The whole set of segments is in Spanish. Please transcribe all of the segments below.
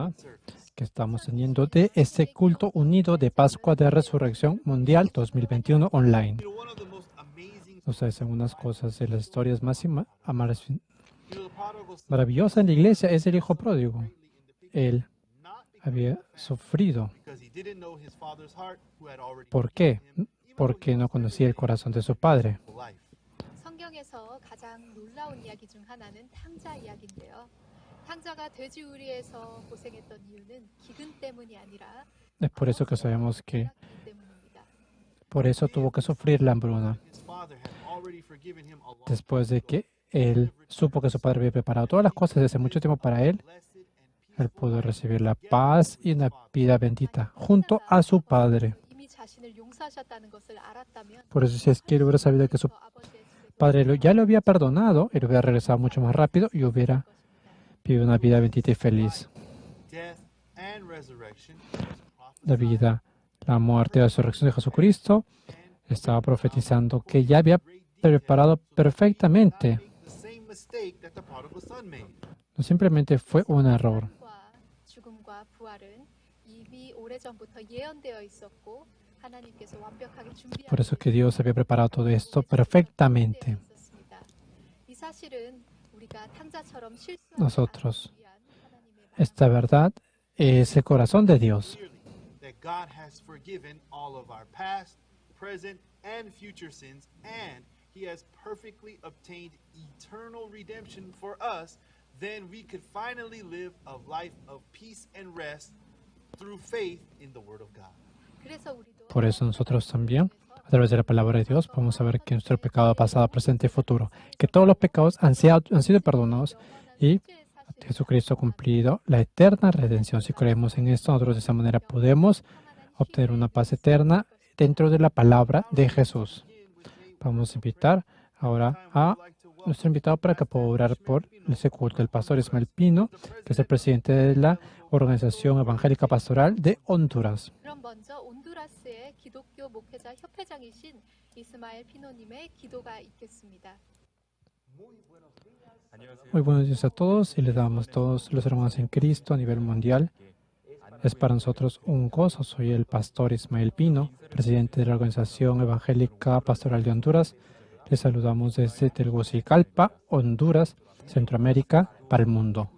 bruna que estamos teniendo de este culto unido de Pascua de Resurrección Mundial 2021 online. Ustedes saben unas cosas de las historias más maravillosas en la iglesia es el hijo pródigo. Él había sufrido. ¿Por qué? Porque no conocía el corazón de su padre. 성경에서 가장 놀라운 이야기 중 하나는 탕자 이야기인데요. 탕자가 돼지우리에서 고생했던 이유는 기근 때문이 아니라 Es por eso que sabemos que por eso tuvo que sufrir la hambruna. Después de que él supo que su padre había preparado todas las cosas desde hace mucho tiempo para él, él pudo recibir la paz y una vida bendita junto a su padre. Por eso, si es que él hubiera sabido que su padre ya lo había perdonado, él hubiera regresado mucho más rápido y hubiera vivido una vida bendita y feliz. La vida, la muerte y la resurrección de Jesucristo estaba profetizando que ya había preparado perfectamente. No simplemente fue un error. Por eso que Dios había preparado todo esto perfectamente. Nosotros, esta verdad es el corazón de Dios. He has perfectly obtained eternal redemption for us, then we could finally live a life of peace and rest through faith in the Word of God. Por eso nosotros también, a través de la palabra de Dios, podemos saber que nuestro pecado pasado, presente y futuro, que todos los pecados han sido perdonados y Jesucristo ha cumplido la eterna redención. Si creemos en esto, nosotros de esa manera podemos obtener una paz eterna dentro de la palabra de Jesús. Vamos a invitar ahora a nuestro invitado para que pueda orar por ese culto, el pastor Ismael Pino, que es el presidente de la Organización Evangélica Pastoral de Honduras. Muy buenos días a todos y les damos a todos los hermanos en Cristo a nivel mundial. Es para nosotros un gozo. Soy el pastor Ismael Pino, presidente de la Organización Evangélica Pastoral de Honduras. Les saludamos desde Tegucigalpa, Honduras, Centroamérica, para el mundo.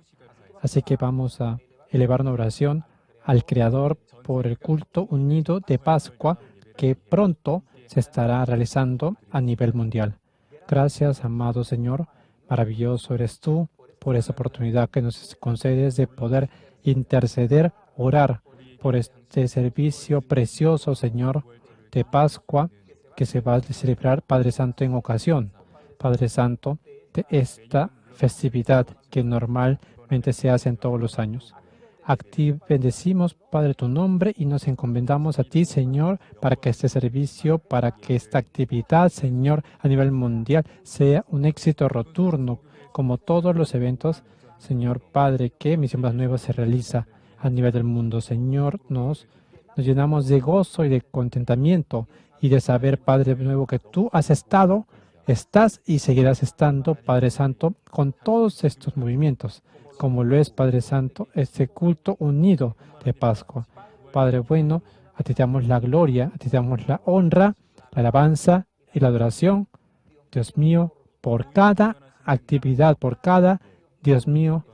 Así que vamos a elevar una oración al Creador por el culto unido de Pascua que pronto se estará realizando a nivel mundial. Gracias, amado Señor. Maravilloso eres tú por esa oportunidad que nos concedes de poder interceder, orar por este servicio precioso, Señor, de Pascua que se va a celebrar, Padre Santo, en ocasión, Padre Santo, de esta festividad que normalmente se hace en todos los años. Bendecimos, Padre, tu nombre y nos encomendamos a ti, Señor, para que este servicio, para que esta actividad, Señor, a nivel mundial sea un éxito rotundo, como todos los eventos, Señor Padre, que Misión Buenas Nuevas se realiza a nivel del mundo. Señor, nos llenamos de gozo y de contentamiento y de saber, Padre nuevo, que tú has estado, estás y seguirás estando, Padre Santo, con todos estos movimientos, como lo es, Padre Santo, este culto unido de Pascua. Padre bueno, a ti te damos la gloria, a ti te damos la honra, la alabanza y la adoración, Dios mío, por cada actividad, por cada, Dios mío,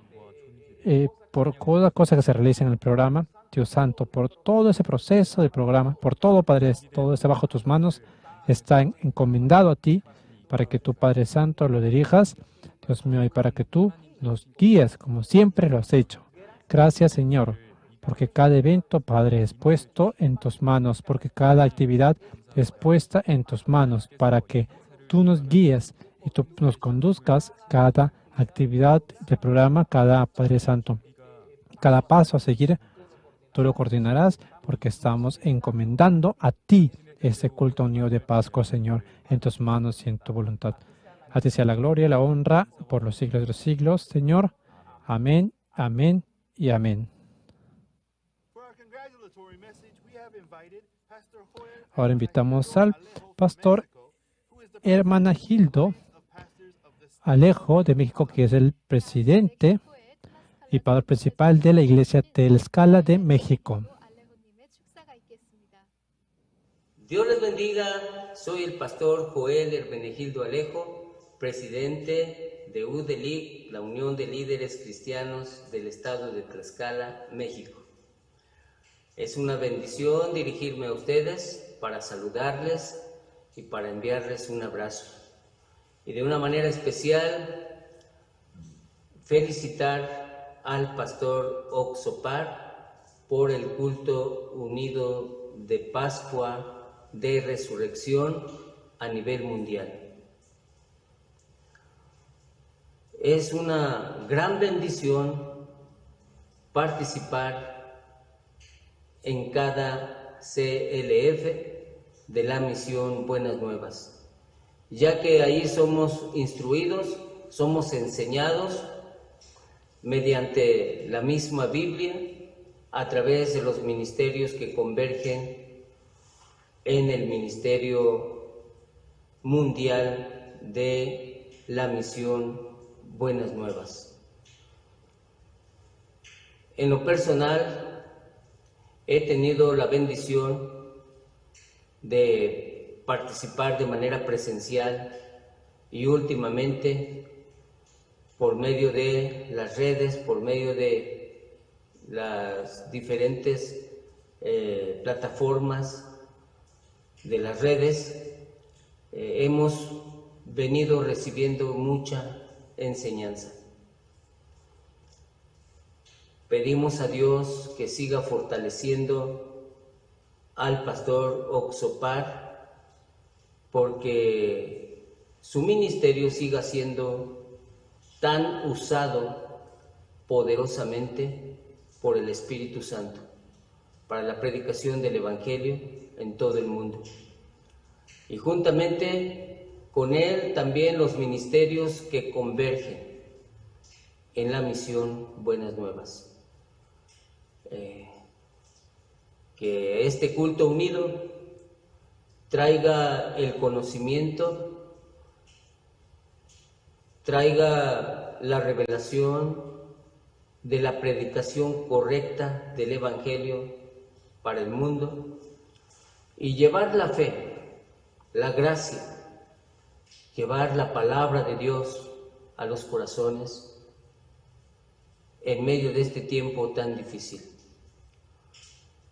por cada cosa que se realiza en el programa, Dios Santo, por todo ese proceso del programa, por todo, Padre, todo está bajo tus manos, está encomendado a ti, para que tú, Padre Santo, lo dirijas, Dios mío, y para que tú nos guíes como siempre lo has hecho. Gracias, Señor, porque cada evento, Padre, es puesto en tus manos, porque cada actividad es puesta en tus manos, para que tú nos guíes y tú nos conduzcas cada actividad del programa, cada, Padre Santo, cada paso a seguir, tú lo coordinarás, porque estamos encomendando a ti este culto unido de Pascua, Señor, en tus manos y en tu voluntad. A ti sea la gloria y la honra por los siglos de los siglos, Señor. Amén, amén y amén. Ahora invitamos al pastor Hermanagildo Alejo de México, que es el presidente y padre principal de la Iglesia Tlaxcala de México. 알레호님의 축사가 있겠습니다. Dios les bendiga, soy el pastor Joel Hermenegildo Alejo, presidente de UDELIC, la Unión de Líderes Cristianos del Estado de Tlaxcala, México. Es una bendición dirigirme a ustedes para saludarles y para enviarles un abrazo. Y de una manera especial, felicitar al pastor Oxopar por el culto unido de Pascua de Resurrección a nivel mundial. Es una gran bendición participar en cada CLF de la misión Buenas Nuevas, ya que ahí somos instruidos, somos enseñados mediante la misma Biblia a través de los ministerios que convergen en el Ministerio Mundial de la misión Buenas Nuevas. En lo personal, he tenido la bendición de participar de manera presencial y últimamente por medio de las redes, por medio de las diferentes plataformas de las redes, hemos venido recibiendo mucha enseñanza. Pedimos a Dios que siga fortaleciendo al pastor Oxopar, porque su ministerio siga siendo tan usado poderosamente por el Espíritu Santo para la predicación del Evangelio en todo el mundo. Y juntamente con él también los ministerios que convergen en la misión Buenas Nuevas. Que este culto unido traiga el conocimiento, traiga la revelación de la predicación correcta del Evangelio para el mundo y llevar la fe, la gracia, llevar la palabra de Dios a los corazones en medio de este tiempo tan difícil.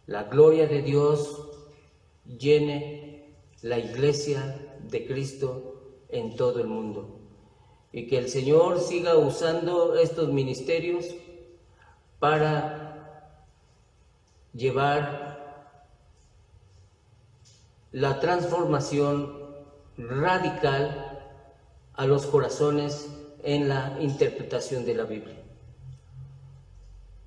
La gloria de Dios llene la iglesia de Cristo en todo el mundo y que el Señor siga usando estos ministerios para llevar la transformación radical a los corazones en la interpretación de la Biblia.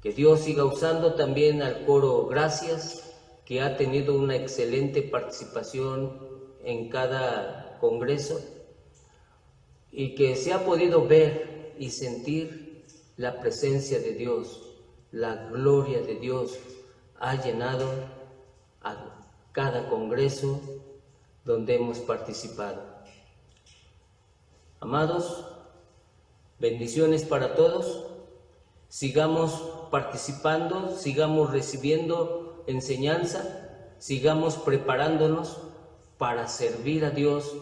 Que Dios siga usando también al coro Gracias, que ha tenido una excelente participación en cada congreso y que se ha podido ver y sentir la presencia de Dios, la gloria de Dios ha llenado a cada congreso donde hemos participado. Amados, bendiciones para todos. Sigamos participando, sigamos recibiendo enseñanza, sigamos preparándonos para servir a Dios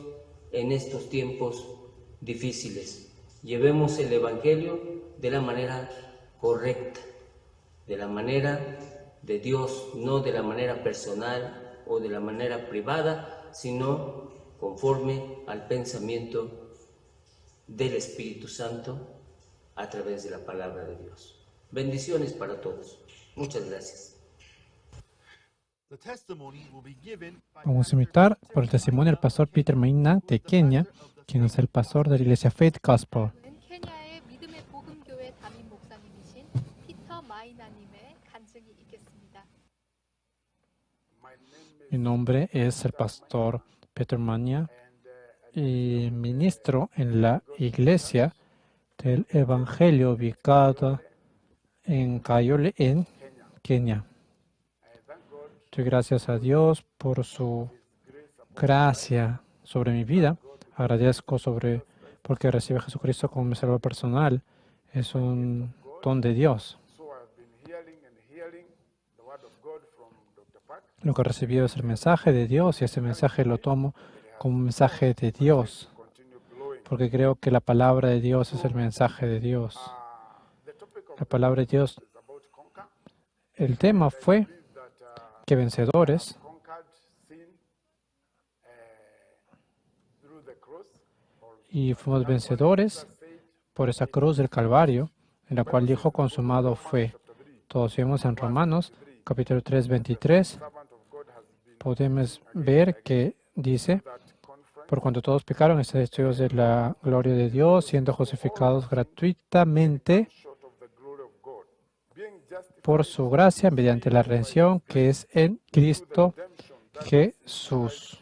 en estos tiempos difíciles. Llevemos el Evangelio de la manera correcta, de la manera de Dios, no de la manera personal o de la manera privada, sino conforme al pensamiento del Espíritu Santo a través de la palabra de Dios. Bendiciones para todos. Muchas gracias. The testimony will be given by Vamos a invitar por el testimonio del pastor Peter Maina de Kenia, quien es el pastor de la iglesia Faith Gospel. 케냐의 믿음의 복음교회 담임 목사님이신 피터 마이나님의 간증이 있겠습니다. Mi nombre es el pastor Peter Maina y ministro en la iglesia del Evangelio ubicada en Kayole, en Kenia. Doy gracias a Dios por su gracia sobre mi vida. Agradezco porque recibe a Jesucristo como mi salvador personal. Es un don de Dios. Lo que he recibido es el mensaje de Dios y ese mensaje lo tomo como un mensaje de Dios, porque creo que la palabra de Dios es el mensaje de Dios. La palabra de Dios, el tema fue que vencedores y fuimos vencedores por esa cruz del Calvario, en la cual dijo consumado fue. Todos vemos en Romanos, capítulo 3, 23, podemos ver que dice, por cuanto todos pecaron, están destituidos de la gloria de Dios, siendo justificados gratuitamente por su gracia, mediante la redención que es en Cristo Jesús.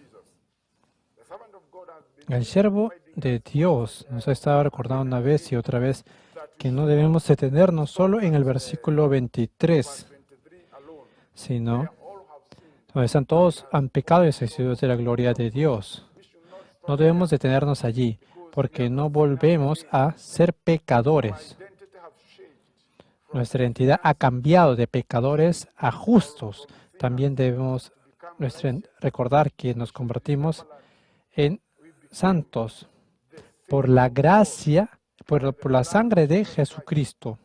El siervo de Dios nos ha estado recordando una vez y otra vez que no debemos detenernos solo en el versículo 23, sino donde están todos han pecado y destituidos de la gloria de Dios. No debemos detenernos allí, porque no volvemos a ser pecadores. Nuestra identidad ha cambiado de pecadores a justos. También debemos recordar que nos convertimos en santos por la gracia, por la sangre de Jesucristo.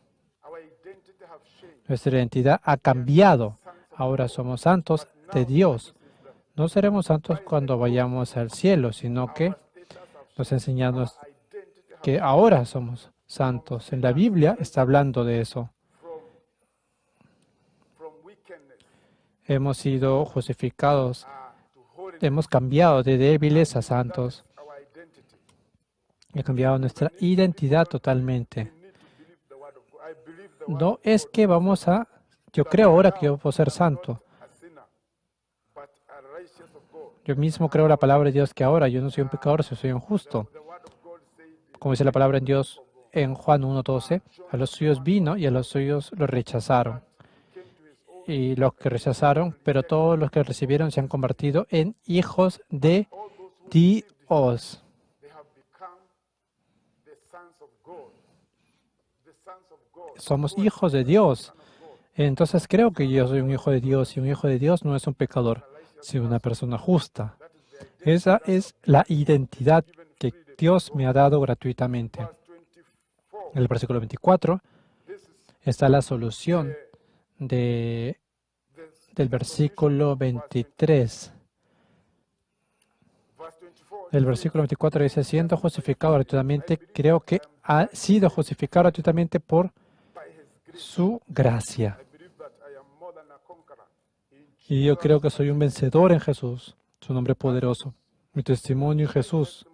Nuestra identidad ha cambiado. Ahora somos santos de Dios. No seremos santos cuando vayamos al cielo, sino que nos enseñan que ahora somos santos. En la Biblia está hablando de eso. Hemos sido justificados, hemos cambiado de débiles a santos. Ha cambiado nuestra identidad totalmente. No es que yo creo ahora que yo puedo ser santo. Yo mismo creo la palabra de Dios que ahora yo no soy un pecador, soy un justo. Como dice la palabra de Dios en Juan 1:12, a los suyos vino y a los suyos los rechazaron. Y los que rechazaron, pero todos los que recibieron se han convertido en hijos de Dios. Somos hijos de Dios. Entonces creo que yo soy un hijo de Dios y un hijo de Dios no es un pecador, sino una persona justa. Esa es la identidad que Dios me ha dado gratuitamente. En el versículo 24 está la solución del versículo 23. El versículo 24 dice, siendo justificado gratuitamente, creo que ha sido justificado gratuitamente por su gracia. Y yo creo que soy un vencedor en Jesús, su nombre poderoso. Mi testimonio en Jesús,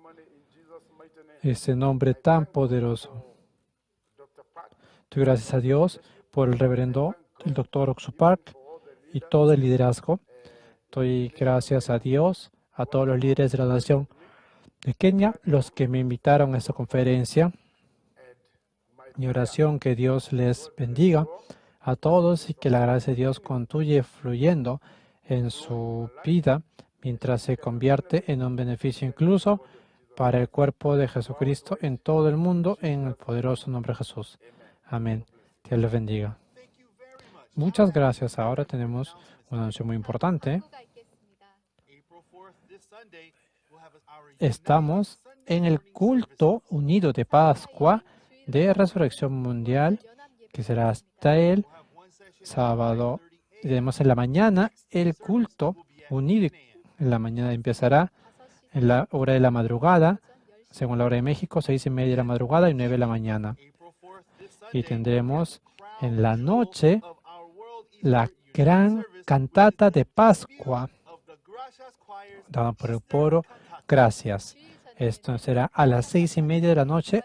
ese nombre tan poderoso. Doy gracias a Dios por el reverendo, el doctor Oxu Park y todo el liderazgo. Doy gracias a Dios, a todos los líderes de la nación de Kenia, los que me invitaron a esta conferencia. Mi oración que Dios les bendiga a todos y que la gracia de Dios continúe fluyendo en su vida mientras se convierte en un beneficio incluso para el cuerpo de Jesucristo en todo el mundo, en el poderoso nombre de Jesús. Amén. Dios les bendiga. Muchas gracias. Ahora tenemos un anuncio muy importante. Estamos en el culto unido de Pascua de Resurrección Mundial, que será hasta el sábado. Tenemos en la mañana el culto unido. En la mañana empezará en la hora de la madrugada, según la hora de México, 6:30 de la madrugada y 9 de la mañana. Y tendremos en la noche la gran cantata de Pascua, dada por el coro Gracias. Esto será a las 6:30 de la noche,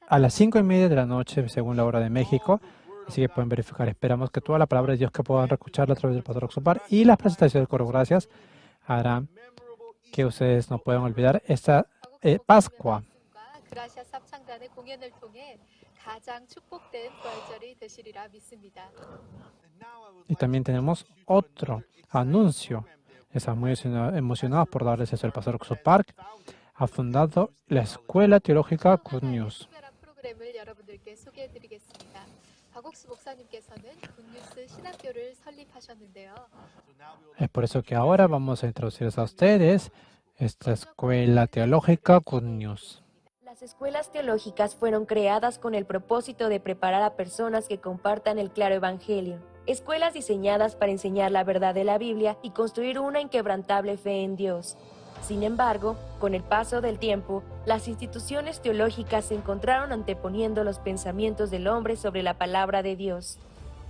a las 5:30 de la noche, según la hora de México. Así que pueden verificar. Esperamos que toda la palabra de Dios que puedan escucharla a través del Pastor Oxu Park y las presentaciones del coro Gracias harán que ustedes no puedan olvidar esta Pascua. Y también tenemos otro anuncio. Estamos muy emocionados por darles eso. El Pastor Oxu Park ha fundado la Escuela Teológica Good News. 톨로지스 목사님께서는 굿뉴스 신학교를 설립하셨는데요. Es por eso que ahora vamos a introducirles a ustedes esta escuela teológica Good News. Las escuelas teológicas fueron creadas con el propósito de preparar a personas que compartan el claro evangelio. Escuelas diseñadas para enseñar la verdad de la Biblia y construir una inquebrantable fe en Dios. Sin embargo, con el paso del tiempo, las instituciones teológicas se encontraron anteponiendo los pensamientos del hombre sobre la palabra de Dios.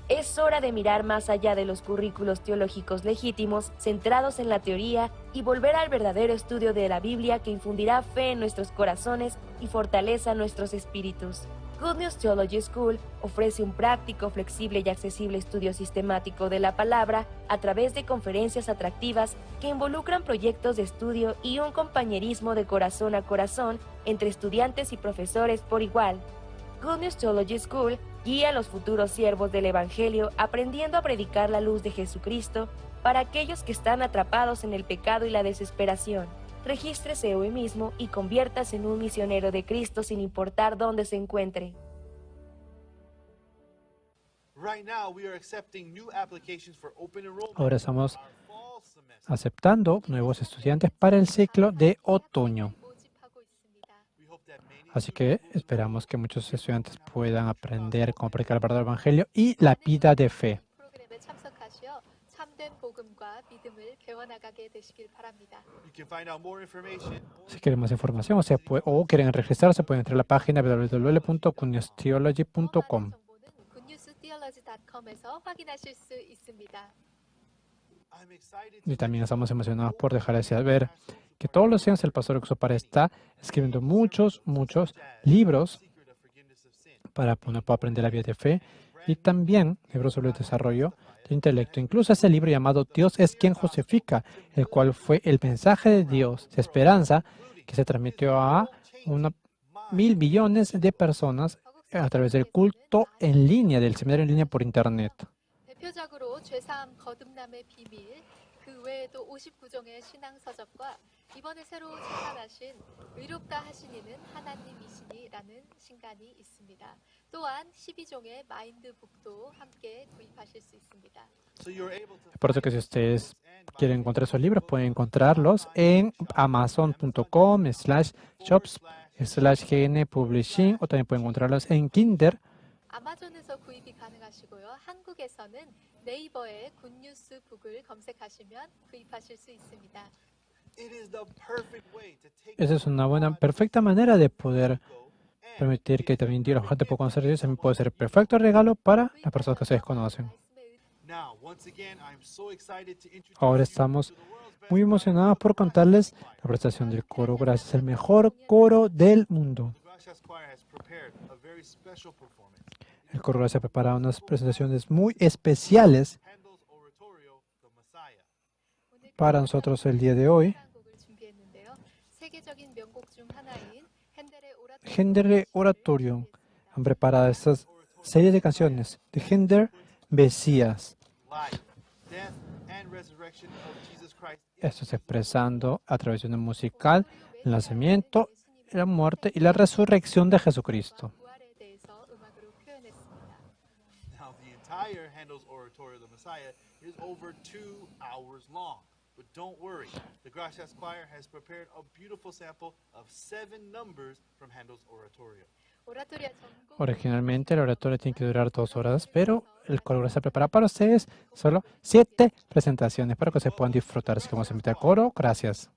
Es hora de mirar más allá de los currículos teológicos legítimos, centrados en la teoría, y volver al verdadero estudio de la Biblia que infundirá fe en nuestros corazones y fortaleza nuestros espíritus. Good News Theology School ofrece un práctico, flexible y accesible estudio sistemático de la palabra a través de conferencias atractivas que involucran proyectos de estudio y un compañerismo de corazón a corazón entre estudiantes y profesores por igual. Good News Theology School guía a los futuros siervos del Evangelio aprendiendo a predicar la luz de Jesucristo para aquellos que están atrapados en el pecado y la desesperación. Regístrese hoy mismo y conviértase en un misionero de Cristo sin importar dónde se encuentre. Ahora estamos aceptando nuevos estudiantes para el ciclo de otoño. Así que esperamos que muchos estudiantes puedan aprender cómo predicar el verdadero evangelio y la vida de fe. Si quieren más información o quieren registrarse, pueden entrar a la página www.goodnewstheology.com. Y también estamos emocionados por dejar de saber que todos los días el pastor Exopara está escribiendo muchos libros para poder aprender la vida de fe y también libros sobre el desarrollo del intelecto. Incluso ese libro llamado Dios es quien justifica, el cual fue el mensaje de Dios de esperanza que se transmitió a 1.000 millones de personas a través del culto en línea, del seminario en línea por internet. 대표적으로 죄사함 거듭남의 비밀, 그 외에도 59종의 신앙서적과 이번에 새로 출간하신 의롭다 하신 이는 하나님이시니라는 신간이 있습니다. 또한 12종의 마인드북도 함께 구입하실 수 있습니다. Por eso que si ustedes quieren encontrar esos libros, pueden encontrarlos en amazon.com/shops/GN Publishing o también pueden encontrarlos en Kindle. 아마존에서 구입이 가능하시고요. 한국에서는 네이버에 굿뉴스 북을 검색하시면 구입하실 수 있습니다. Esa es una perfecta manera de poder permitir que también la gente pueda conocer a Dios. También puede ser el perfecto regalo para las personas que ustedes conocen. Ahora estamos muy emocionados por contarles la prestación del coro. Gracias, el mejor coro del mundo. El coro Gracia ha preparado unas presentaciones muy especiales para nosotros el día de hoy. Händel Oratorium han preparado estas series de canciones de Händel Mesías. Esto es expresando a través de una musical el nacimiento, la muerte y la resurrección de Jesucristo. Handel's oratorio of the Messiah is over 2 hours long. But don't worry, the Gracias Choir has prepared a beautiful sample of 7 numbers from Handel's oratorio. Originalmente el oratorio tiene que durar 2 horas, pero el coro Gracia prepara para ustedes solo 7 presentaciones para que se puedan disfrutar. Así que vamos a invitar al coro. Gracias.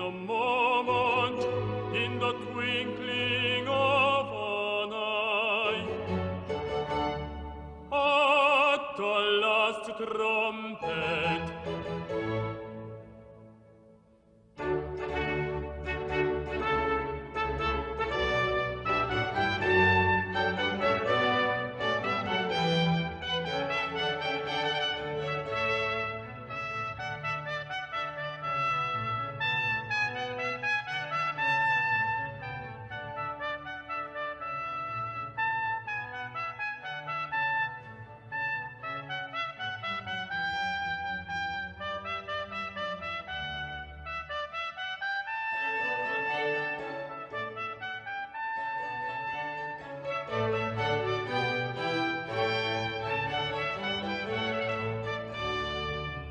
a moment, in the twinkling of an eye. At the last trumpet,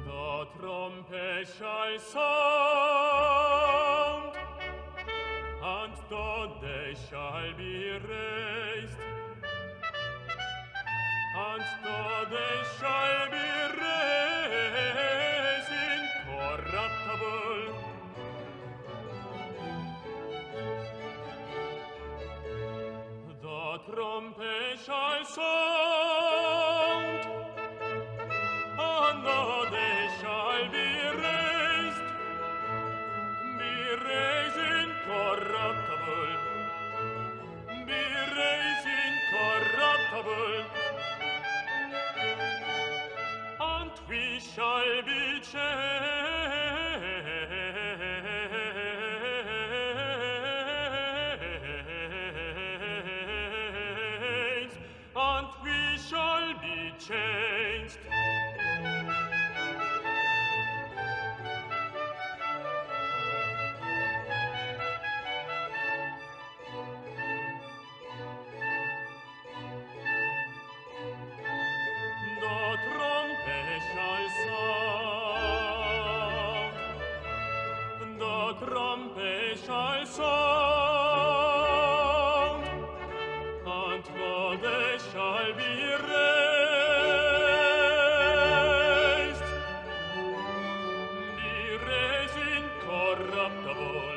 the trumpet shall sound, and the day shall be raised, and the day shall be raised incorruptible. The trumpet shall sound, and the day shall be raised incorruptible, be raised incorruptible, and we shall be changed, and we shall be changed. The trumpet shall sound, the trumpet shall sound, and the day shall be raised incorruptible,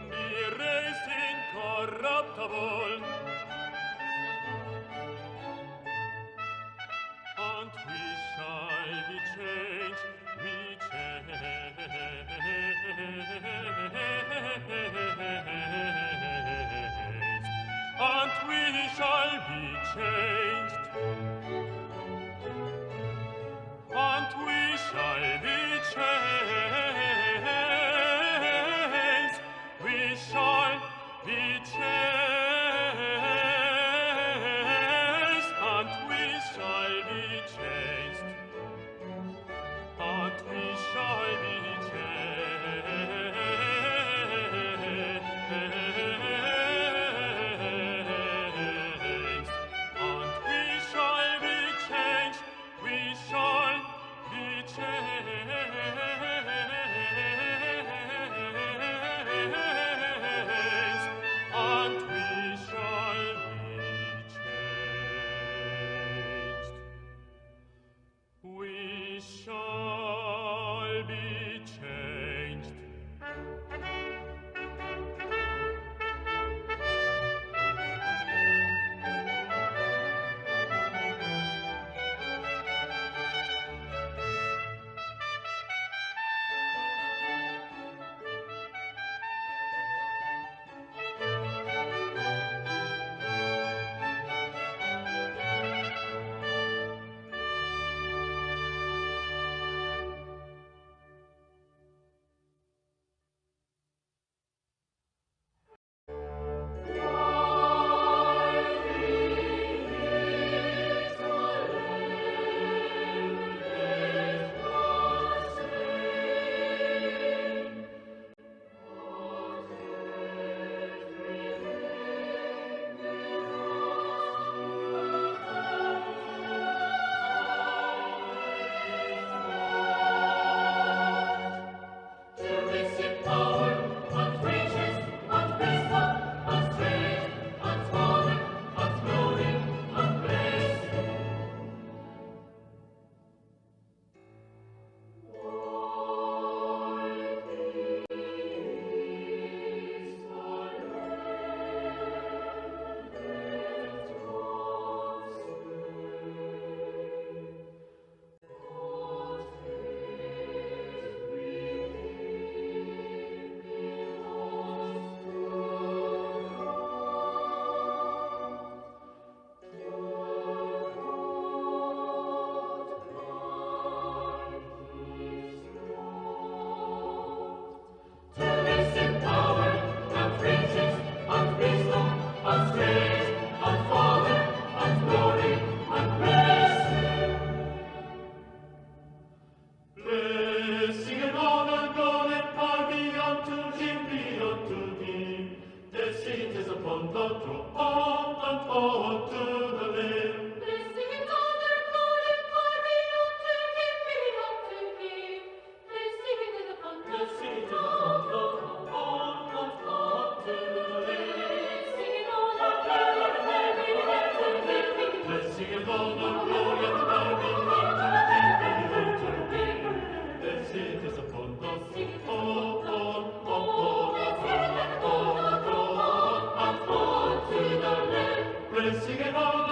be raised incorruptible, and we shall be changed, and we shall be changed, and we shall be changed, we shall be changed, and we shall be changed, and we shall be changed, and Blessing and all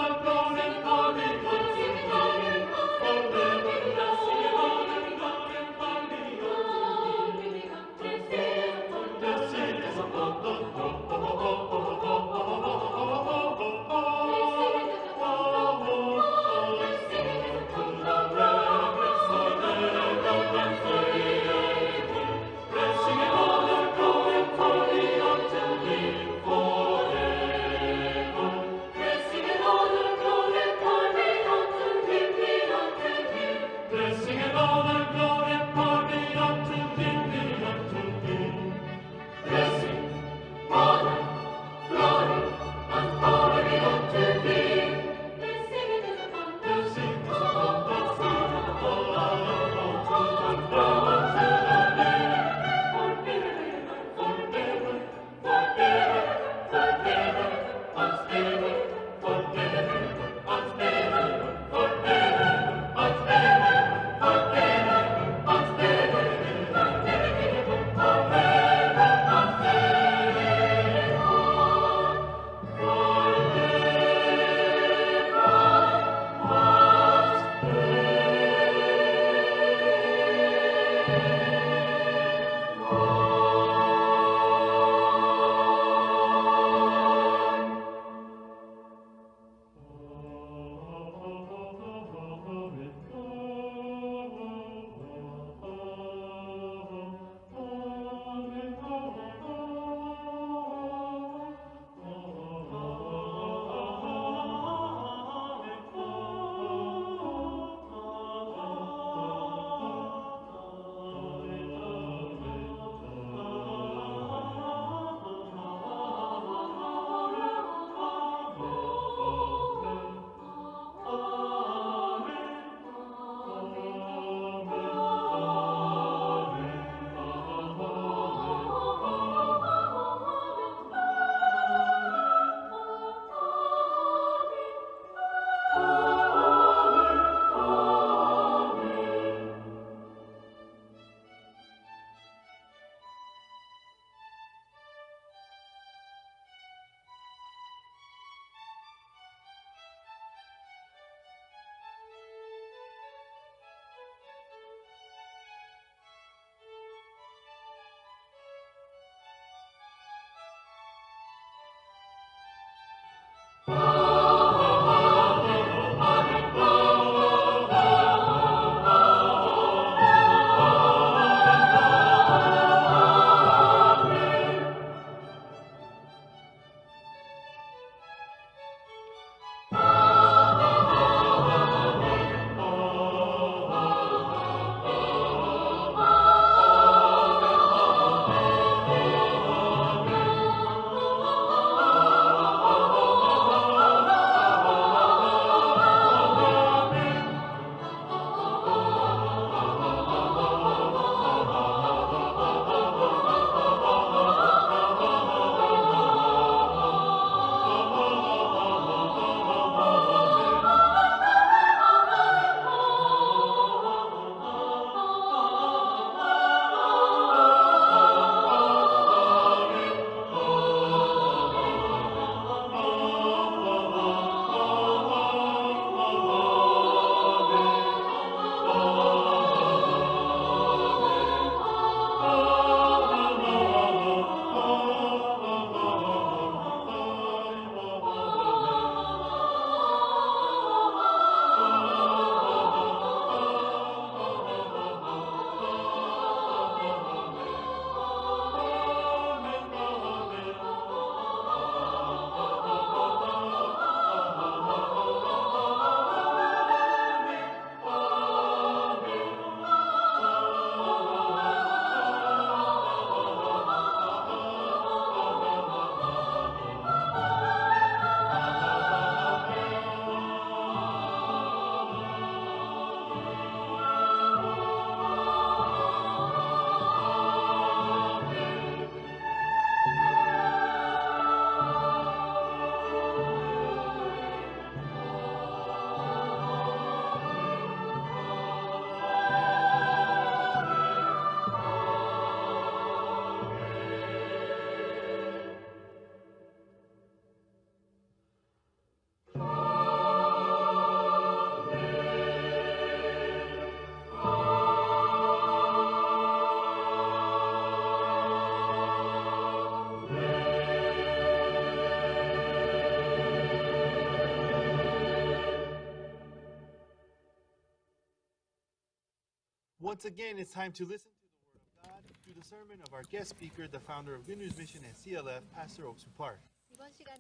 Once again, it's time to listen to the Word of God through the sermon of our guest speaker, the founder of Good News Mission and CLF, Pastor Oksupar.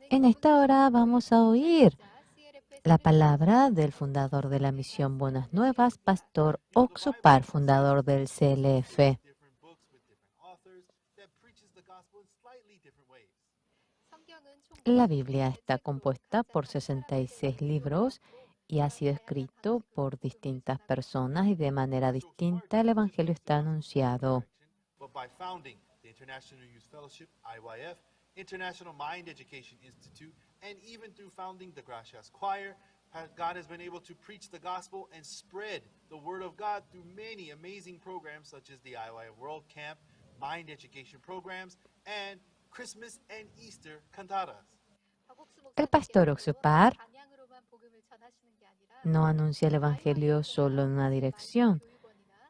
En esta hora vamos a oír la palabra del fundador de la misión Buenas Nuevas, Pastor Oksupar, fundador del CLF. Different books with different authors that preaches the gospel in slightly different ways. La Biblia está compuesta por 66 libros y ha sido escrito por distintas personas y de manera distinta el Evangelio está anunciado. But by founding the International Youth Fellowship, IYF, International Mind Education Institute, and even through founding the Gracias Choir, God has been able to preach the gospel and spread the word of God through many amazing programs such as the IYF World Camp, Mind Education programs, and Christmas and Easter cantatas. El pastor Oksupar no anuncia el Evangelio solo en una dirección,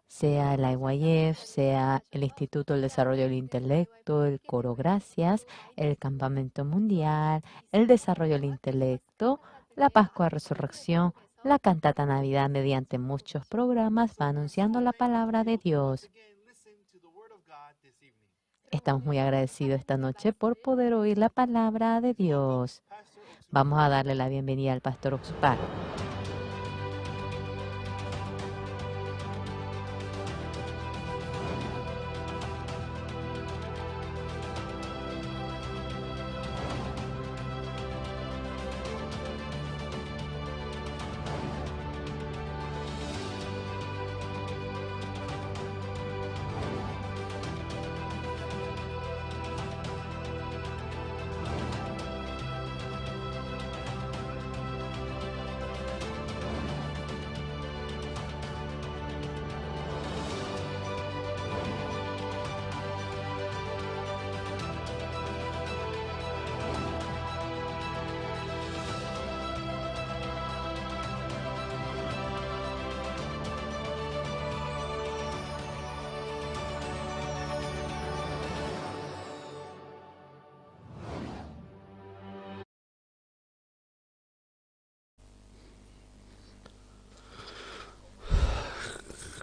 sea el IYF, sea el Instituto del Desarrollo del Intelecto, el Coro Gracias, el Campamento Mundial, el Desarrollo del Intelecto, la Pascua Resurrección, la Cantata Navidad, mediante muchos programas va anunciando la palabra de Dios. Estamos muy agradecidos esta noche por poder oír la palabra de Dios. Vamos a darle la bienvenida al pastor Oksupar.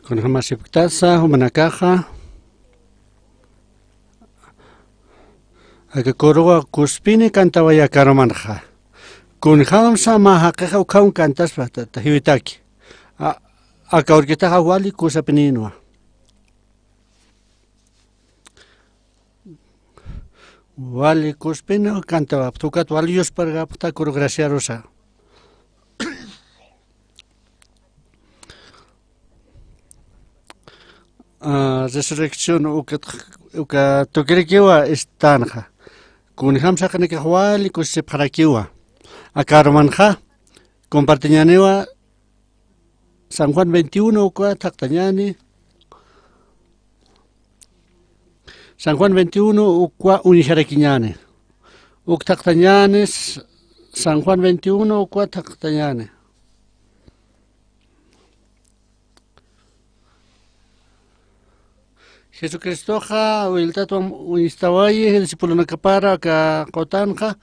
Con hamasiptasa humanakaja akakorowa kuspini kantawaya karamanja kun hamsa mahaqeja ukaun kantas tahiwitaki akaurkitaja wali kusapininoa wali kuspino kantawa tukat wali yusparga pta kurograciarosa resurrección uka tokirikiwa estanja kun hamsa kaneke wali kusiparakiwa akarmanja compartiñanewa San Juan 21 uka taktañani San Juan 21 uka unisharakiñane uk taktañanes San Juan 21 uka taktañane Jesucristo ha wiltato instawaye el discípulo nakapara ka kotanja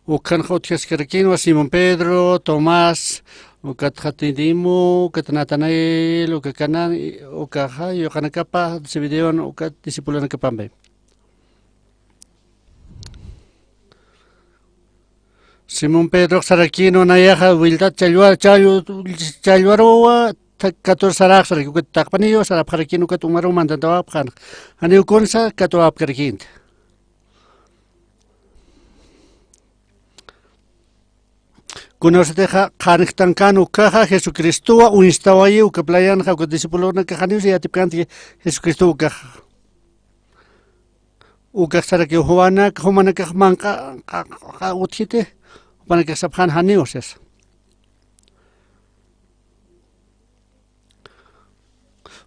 ukan hotias kerkin Simón Pedro Tomás ukat hatidimo ukat Natanael ukakanan ukaha yokanakapa Zebedeon ukat discípulo nakapambe Simón Pedro Sarakino nayaja wilda chalwarowa 14 sarak sarak ukat takpaniyo sarap karakino ukat umaro mandantawap kan ani ukonsa katawap karakin Kunoseteja kanektankan ukaja Jesucristo uinstawaye ukaplayan ukat discípulo nakajanius yatipkanti Jesucristo ukaja ukak sarakio Juana humanaka manka utite para que sabhan hanioses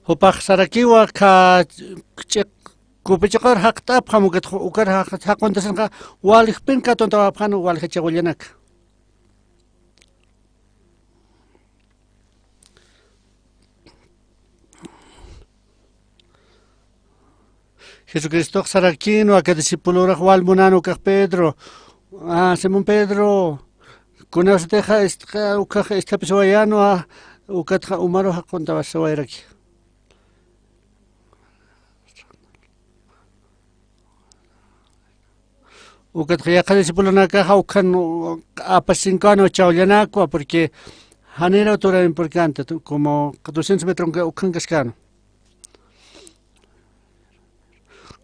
Hopak sarakiwa ka kupichakar haktap hamukat ukar hakontasan ka walik pin ka tontawap kan walik chagulyanak Jesucristo sarakino a que discípulo wal munano ka Pedro Simón Pedro, kuna usteja ukaja estapiswayano ukatja umaro hakonta sawairaki. Ukatja yaka discípulo nakaja ukan apasincano chaulianakwa porque hanera otra importante como 200 metros ukan cascano.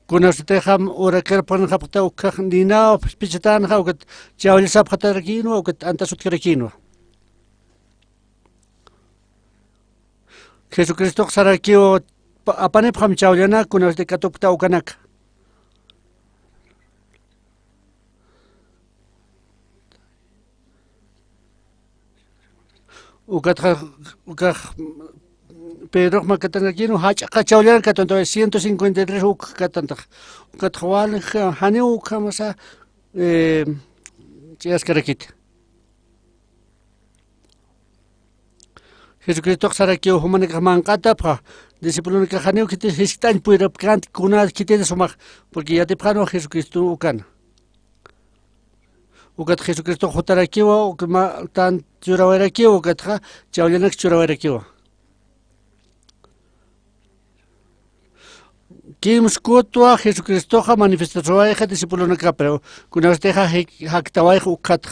Kuna usteja ora kerpan hapta ukaj dina pichatan ha ukat chauli sap khatarkino ukat antasut kerakino. Jesucristo sarakio apane pham chauliana kuna uste katopta ukanak. Ukaj Pedro Macatangino Hach Cachaulian Catanto 153 Catanta Cathual Haneu Kamasa Chiascarakit. Jesucristo Sarakio Humanacaman Catapa, discípulo que Haneu que te están puede cantar con una que te somag, porque ya te plano Jesucristo Ucan. Ucat Jesucristo Jotarakio, o que tan Churawarakio, Catra, Chaulianax Churawarakio. Kim Scotua Jesucristo ha manifestado a hija discípulo na pero kuna usteja haktawai ukat.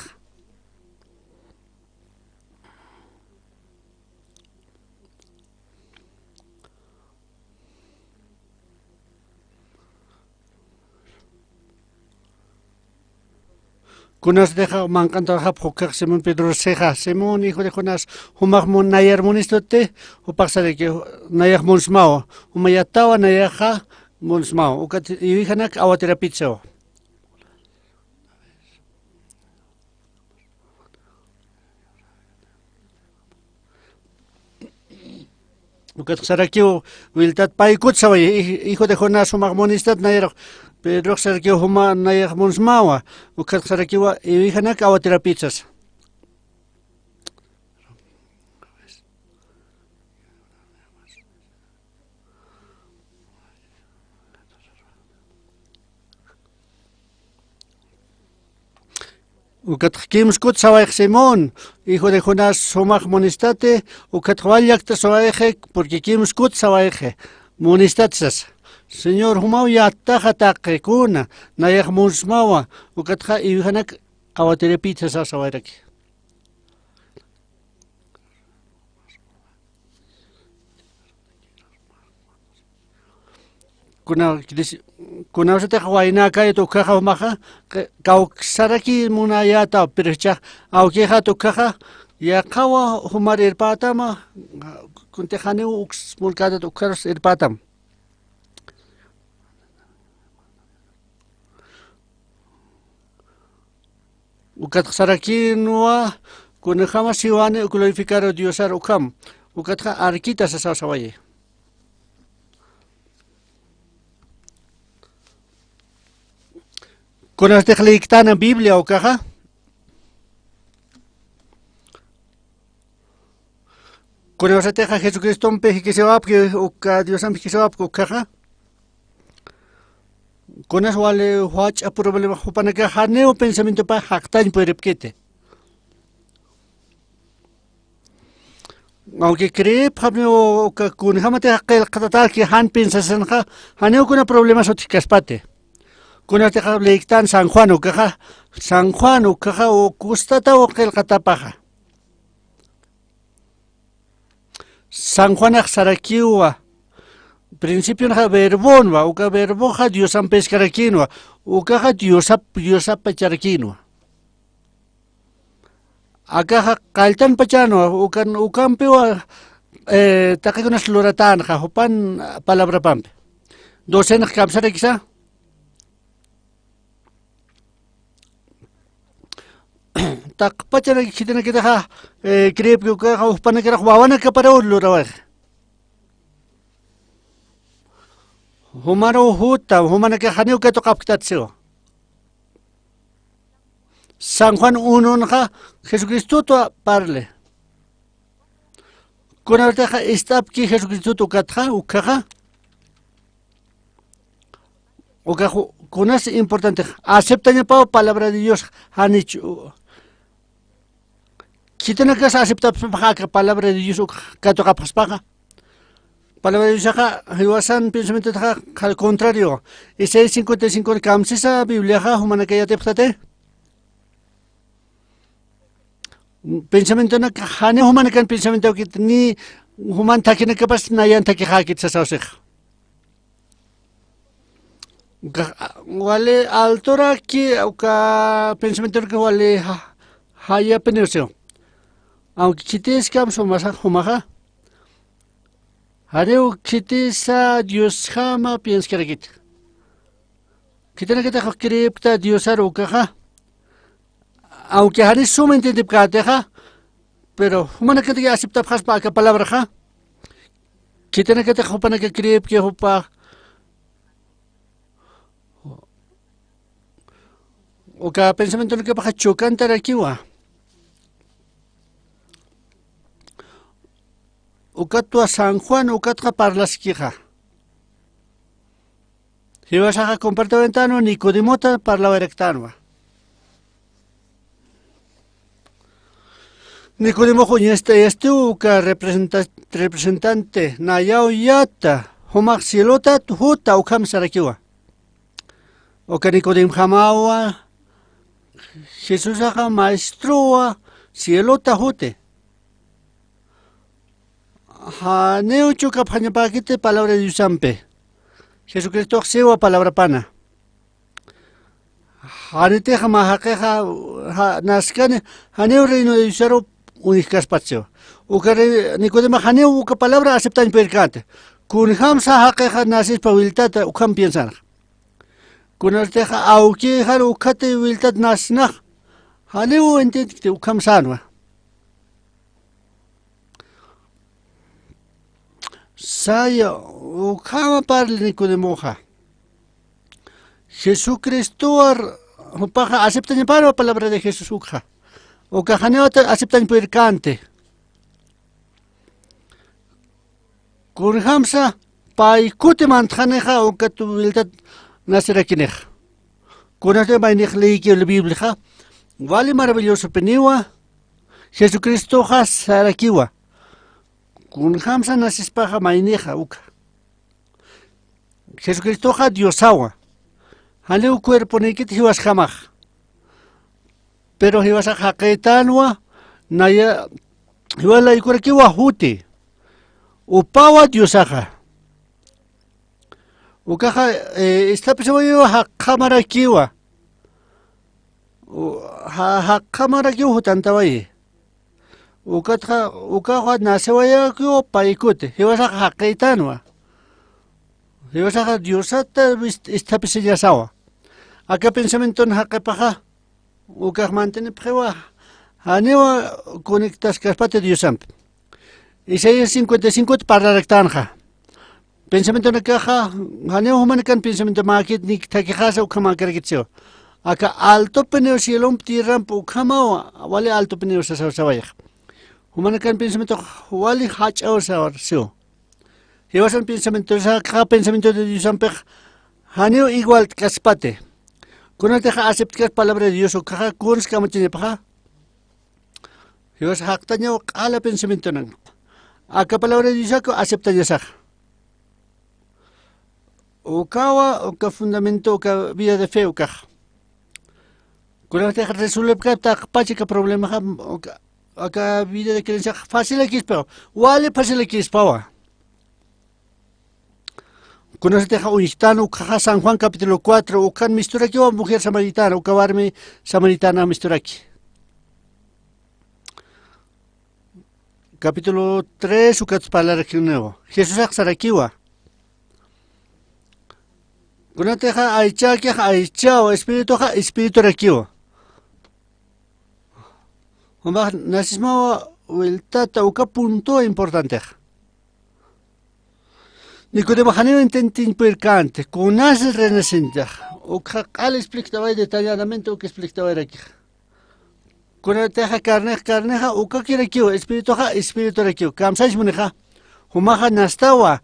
Kuna usteja mancanta hap hokak Simón Pedro seja Simón hijo de Jonás humagmon nayar monistote o pasa de que nayar monsmao umayatawa nayaja Monsmao, ukat iwihanak awatera pizza. Ukat sarakio wiltat paikut sawai hijo de Jonás humagmonistat nayer Pedro sarakio huma nayer Monsmawa ukat sarakio iwihanak awatera pizzas. Ukat kimskut sawaik Simón, hijo de Jonás somag monistate, ukat walyakta sawaike, porque kimskut sawaike, monistatsas. Señor humau ya tajatake kuna, nayak munsmawa, ukat ha ihanak awatere pizzas sawairaki. Kuna usted huayna kaya tu caja maja kau saraki munayata percha aukeja tu caja ya kawa humar irpatama kuntejane ux mulkada tu caros irpatam ukat saraki nuwa kuna jamás siwane glorificar a Dios ar ukam ukat arquita sa sawaye. Kuna usted leictana Biblia o caja. Kuna usted teja Jesucristo un peje que se va o que Dios am que se va o caja. Kuna wale huach a problema hupana que haneo pensamiento pa haktan por repquete. Aunque cree pablo que kun jamate hakkel katatal que han pensasen ja haneo kuna problemas oticaspate. Kuna teja leictan San Juan o caja o custata o que el catapaja. San Juan Axarakiwa, principio na verbonwa, o ka verboja Dios am pescaraquinwa, o caja Dios pacharaquinwa. Acá caltan pachano, o campewa, taque unas loratan, jajopan palabra pampe. Docenas capsara quizá. Tak pachara que tiene que dejar creo que para que jugaban que para un loro. Humaro huta, humana que haneu que toca ptatseo. San Juan 1 Jesucristo to parle. Con la teja está que Jesucristo to katja u caja. O que kunas importante. Aceptan pa palabra de Dios. Hanichu. Quiten que aceptar la palabra de Dios que toca paspaga. Palabra de Dios hiwasan pensamiento al contrario. Isaías 55 kamsisa Biblia humana que ya te ptate. Pensamiento na hane humana kan pensamiento que ni human takina que pas nayan takija que tsasause. Wale altura que o pensamiento que wale haya penuseo. Aunque chites kam somasa humaja. Hareu chitesa Dios jama piens kergit. Kitana que te cripta Dios arucaja. Aunque haré sumamente de cateja, pero humana que te acepta para que palabra ja. Kitana que te jopana que crip que hopa. O que pensamiento que baja chocante aquí wa. Ukatua San Juan, ukatra parlas quija. Si vas a compartimentano, Nicodimota parla erectanua. Nicodimo este uka representante nayao yata, homak silota tuhuta ukam sarakiwa. Oka Nicodim jamawa, Jesús haga maestrua, silota hute. Haneu chuka pañapakite palabra de Diusampe. Jesucristo sewa palabra pana. Hanete jamajakeja naskane haneu reino de Diusaro uniskas patio. Ukare Nicodemo haneu uka palabra aceptan percante. Kun hamsa hakeja nasis pa wiltata ukam piensan. Kun arteja auki har ukate wiltat nasna. Haneu entente ukam sanwa. Saya ukama parle Nicodemo ja. Jesucristo paja aceptan para la palabra de Jesús uja. O cajaneo aceptan percante. Kurhamsa pai kutiman tjaneja o katuviltat naserakinej. Kunate mainej leiki la Biblia. Vale maravilloso peniwa. Jesucristo ja sarakiwa. Kun hamsa nasispaja maineja uka. Jesucristo ja Diosawa. Haleu cuerpo nekit hiwas jamaj. Pero hiwas a jaquetanwa naya hiwala ikurakiwa huti. Upawa Diosaja. Ukaja está pesado ha cámara kiwa. Ha cámara kiwa tantawai. Ukaja nasewaya kiwa paikute. Hiwas a jaquetanwa. Hiwas a Diosata está pesado sawa. Acá pensamiento en jaquepaja. Ukaj mantene prewa. Hanewa conectas caspate Diosamp. Isaías 55 para rectanja. Pensamiento en caja. Haneo humanican pensamiento maquit ni taquijasa ukama cargitseo. Acá alto peneo cielom tiramp ukama wale alto peneo sasawaya. Humanican pensamiento wali hachao sawar. Hiwasan pensamiento sa pensamiento de Diosamp. Haneo igual caspate. Kuna teja aceptar palabra de Dios o caja kuns kama tiene paja. Hiwas haktaña ala pensamiento nan. Acá palabra de Dios acepta ya saj. O kawa o ka fundamento o ka vida de fe o caja. Kuna teja resuelve ka pachica problema o ka vida de creencia fácil aquí pero wale fácil aquí pawa. Conoce teja unistano, caja San Juan capítulo 4, o can mistura aquí o mujer samaritana, o cabarme samaritana mistura aquí. Capítulo 3, o cats palabra aquí nuevo. Jesús axarakiwa. Conoce teja aicha que aicha o espíritu rakiwa. Omba nasismo vueltata o punto importante. Nicodemo haneo intentin percante, con el renacimiento, o al explicaba detalladamente o que explicaba aquí. Con el teja carneja, o que quiere que espíritu aquí, kamsais muneja, humaja nastawa,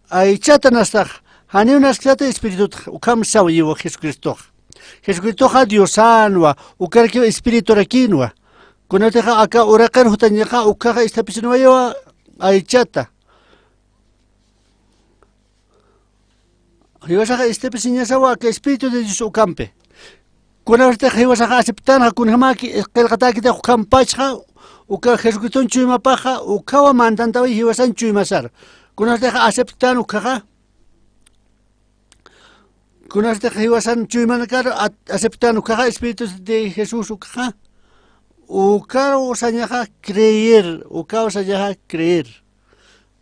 aichata nastag, Hani unas que espíritu ukam sawiwa Jesucristo. Jesucristo Dios sanwa ukarque espíritu rakinwa. Kunateja acá huracán hutañeja ukaja esta pisinowa aichata. Hiwasaja este pisinasawa que espíritu de Dios ukampe. Kunateja hiwasaja aceptana kunhamaki kelgataki de ukampachja uka Jesucristo chuimapaja ukawa mantantawa hiwasan chuimasar. Kunateja aceptan ukaja Kunateja hiwasan chuimanakar aceptan ukaja espíritu de Jesús ukaja. Ukao sañaja creer, ukao sañaja creer.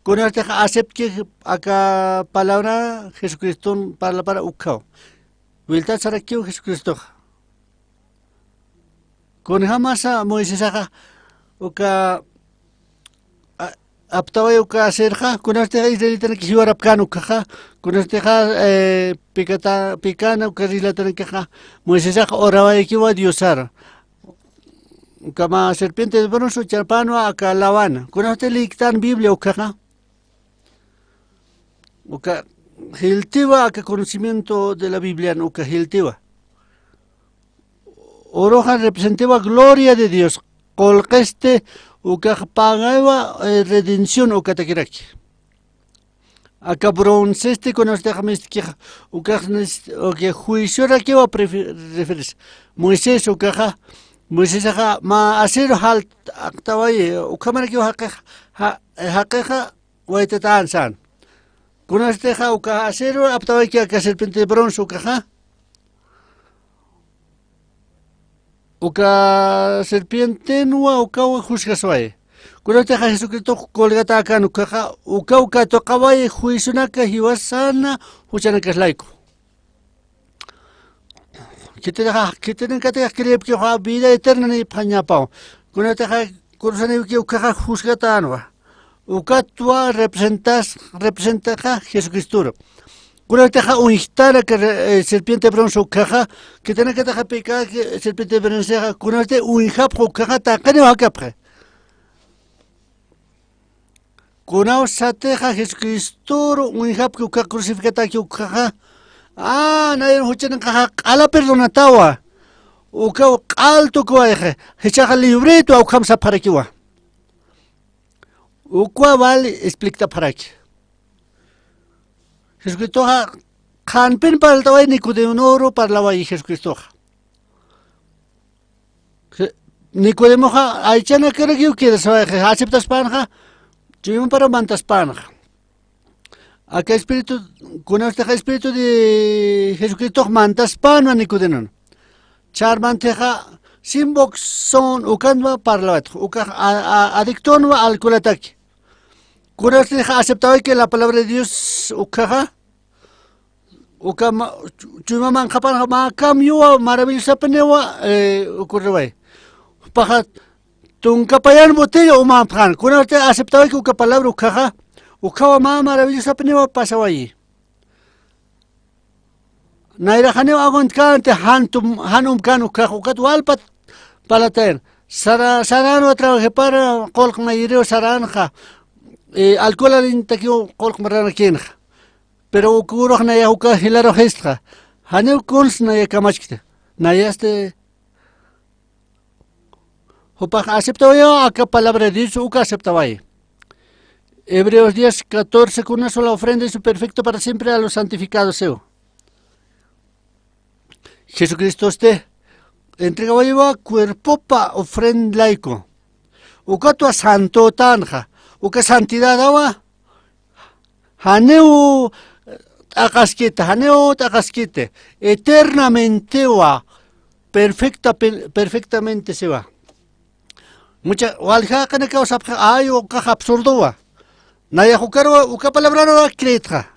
Con esta acepte acá palabra Jesucristo para ukao. Wilta sarakio Jesucristo. Con jamás a Moisés aja uka aptawa uka hacerja. Con esta israelita que hizo arapcano ukaja. Con esta picana uka israelita que ha Moisés aja oraba equiva diosar. Kama serpiente de bronce charpano acá la Habana. Con este lictan Biblia ukaja. Uka hiltiva acá conocimiento de la Biblia uka hiltiva. Oroja representaba gloria de Dios. Colqueste uka pagaba redención uka taquiraki. Acá bronceste con este jamesquija uka juicio aquí va a referirse. Moisés ukaja Moisés aja ma hacer halt actawaye ukamara que haqueja waitatan san. Con este ja uka hacer aptawaye que serpiente de bronce ukaja. Uka serpiente nueva uka juzgaswaye. Con este ja Jesucristo colgata acá ukaja uka tocawaye juizunaka hiwasana huchanaka laico. Que tienen que creer que la vida eterna ni pañapao. Con esta cosa que ukaja juzgatanwa. Ukatua representa Jesucristo. Con esta unistara que serpiente bronce ukaja que tiene que dejar pecar que serpiente bronce con este unijap ukaja takane hakapre. Con sateja Jesucristo unijap que ukaja crucificata que ukaja nadie huchan a la perdonatawa. Uka alto coeje. Hechaja libreto au kamsa para kiwa. Ukwa vale explica para que. Jesucristo ha canpen para el tawai Nicodemo para la vai Jesucristo. Nicodemo ha aichana que regiu que sabe aceptas panja. Chimo para mantas panja. Acá espíritu, con este espíritu de Jesucristo mantas pan a Nicodemo. Charmanteja simbox son ukanwa parlat, adictonwa al culataki. Con este aceptaba que la palabra de Dios ukaja, chuma manjapan ma cambio maravillosa penewa ocurre. Paja tuncapayan botella o manjan. Con este aceptaba que la palabra ukaja. Ukawa ma maravillosa penewa pasaba allí. Naira haneo aguantante hanum kan ukat walpat palaten. Sarano trabaje para colc maireo saranja. Alcohol alintakio colc marana kienja. Pero ukuro naya uka hilaro gestra. Haneo kons naya kamachkite. Naya este Hopa aceptaba yo acá palabra de Dios uka aceptaba ahí. Hebreos 10:14, con una sola ofrenda y su perfecto para siempre a los santificados seu. Jesucristo entregaba lleva cuerpo pa ofrenda laico. Uka tu santo tanja, uka santidad daba. Haneu takasquite, eternamente wa, perfectamente se va. Mucha walja kana causa ay o caja absurdo wa. Naya jukarwa uka palabraro cretra.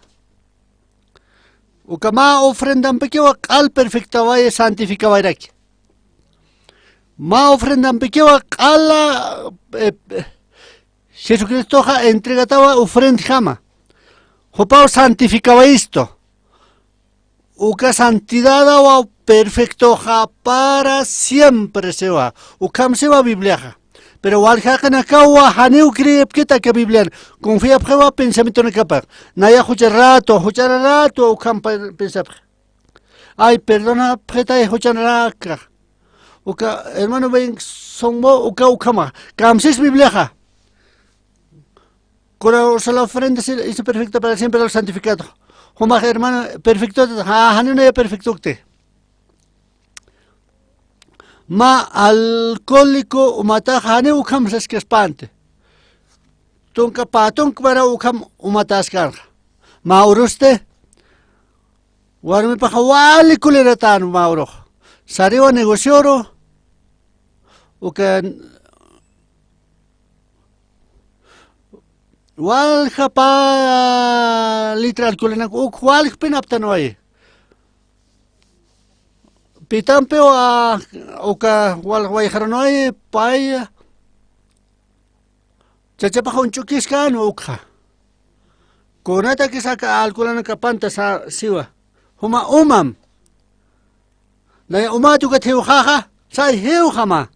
Uka ma ofrendan pequewa al perfecta vaya santificaba iraki. Ma ofrendan pequewa al Jesucristo entregataba ofrenda jama. Jopao santificaba esto. Uka santidad wa perfecto ja para siempre se va. Ukam se va Biblia. Pero walhaqna kawa haniu creep kita que Biblia. Confía prueba pensamiento na capaz. Naya rato o campa pensar. Ay, perdona, preta y huchanraka. Uka, hermano, ven, sombo, ukama. Camsis Biblia. Cora la ofrenda hizo perfecta para siempre los santificados. Homa, hermano, perfecto, hanuna ya perfecto. Ma alcohólico umata hane ukam es que espante. Tunka patun para ukam umatas kan. Ma uruste. Warmi pa hawali kuleratan mauro. Sariwa negocioro. Uka wal pa literal kulenak wal pinaptanoy. Pitampe oka wal wayharonoy paya. Chachapa honchukis kan ukha. Konata que saca alculana kapanta sa siwa. Huma umam. Na umatu ka thiu khaha sai hiu khama.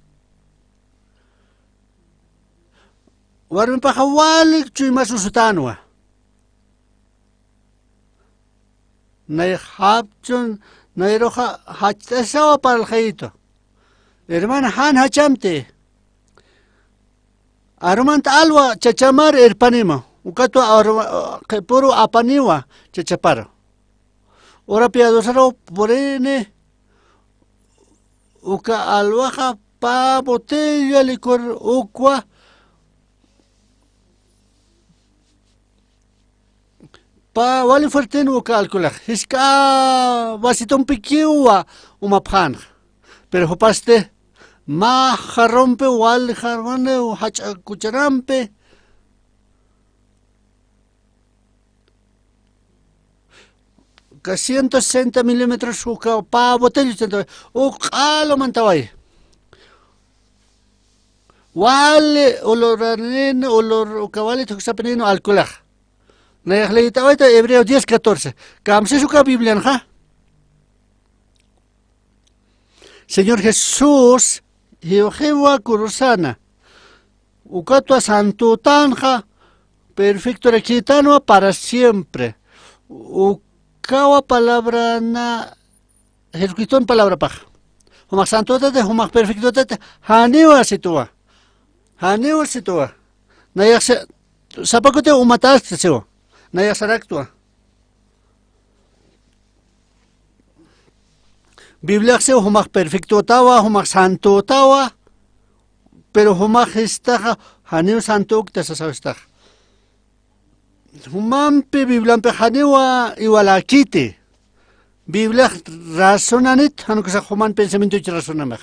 Warmi pa hawali chui masusutanwa. Na habchun na iroha hachasawa para el khayito. Hermana han hachamte. Armant alwa chachamar erpanima. Ukato puro apaniwa chachaparo. Ora piadosaro porene. Uka alwaja pa botella licor ukwa. Pa wali fuerten uka alcohol. Hiska vasitón piquiwa umaphan. Pero hopaste ma jarrompe wal jarrone o hacha cucharampe. Que 160 milímetros uka pa botella lo mantawai. Wale oloranen olor ukawale tuxapenino alcohol. Na leíta ahorita Hebreos 10:14. Camse su Biblia, ¿ja? Señor Jesús, Jehová Kurusana, Ukatua Santo Tanja, perfecto requitano para siempre. Ukawa palabra na Jesucristo en palabra paja. Humak Santo Tete, Humak perfecto Tete, Haniwa situa. Haniwa situa. Na yakse, sapakote umataste seo. Naya saraktua. Biblia se humak perfecto tawa, humak santo tawa, pero humak estaja, haniu santo uktasasawestaj. Humampe Biblia haniwa iwalakite. Biblia razonanit, hanukasa human pensamiento y razonamaj.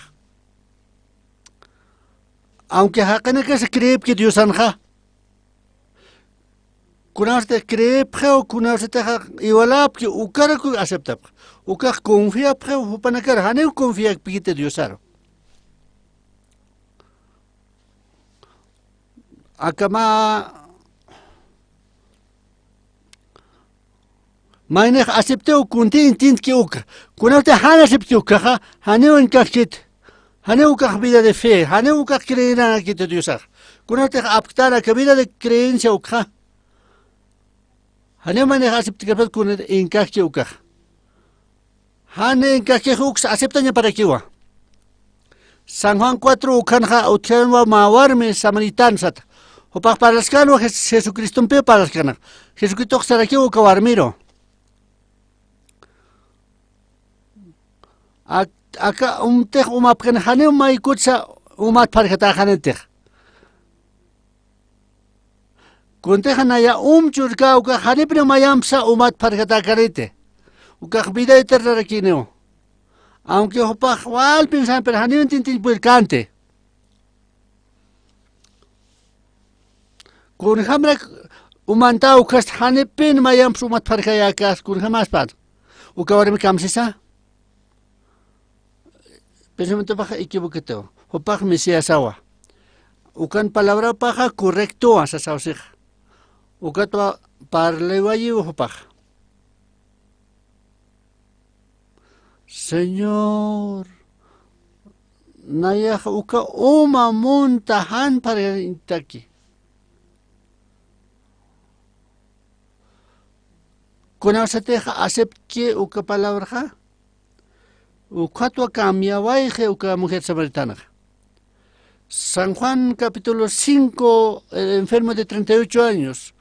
Aunque hakane que se cree que Dios anja. Kunas te cree o kunas te igualap que ukara ku acepta. Ukar confía o panakar hane confía que Diosaro. Akama Maine acepte o kunti intint que ukar. Kunas te hana acepte ukar hane en kakit. Hane ukar vida de fe, hane ukar creer que Diosar. Kunas te aptar a vida de creencia ukar. Hane mane acepta que con encaje ukaj. Hane encaje ux aceptaña para kiwa. San Juan 4 ukanja utjanwa mawarme samaritan sat. Opa para las cano Jesucristo pe para las cana. Jesucristo saraki ukawarmiro. Aka tej umapken hane maikutsa umat parjata hanetej. Contejan allá churka uka haripne mayamsa umat pargata carete. Uka vida eterna requineo. Aunque opa wal pensan per hanin tintin puercante. Con hamra umanta ukas hanipin mayams umat pargaya kas con hamas pad. Uka warmi kamsisa. Pensamiento baja equivocado. Opa mesías agua. Ukan palabra paja correcto asa sausija. Ukatwa parlewayi upaj. Señor, nayaj uka uma montahan para intaki. Kunasateja acepte uka palabra ukatwa cambiawaije uka mujer samaritana. San Juan capítulo 5, el enfermo de 38 años.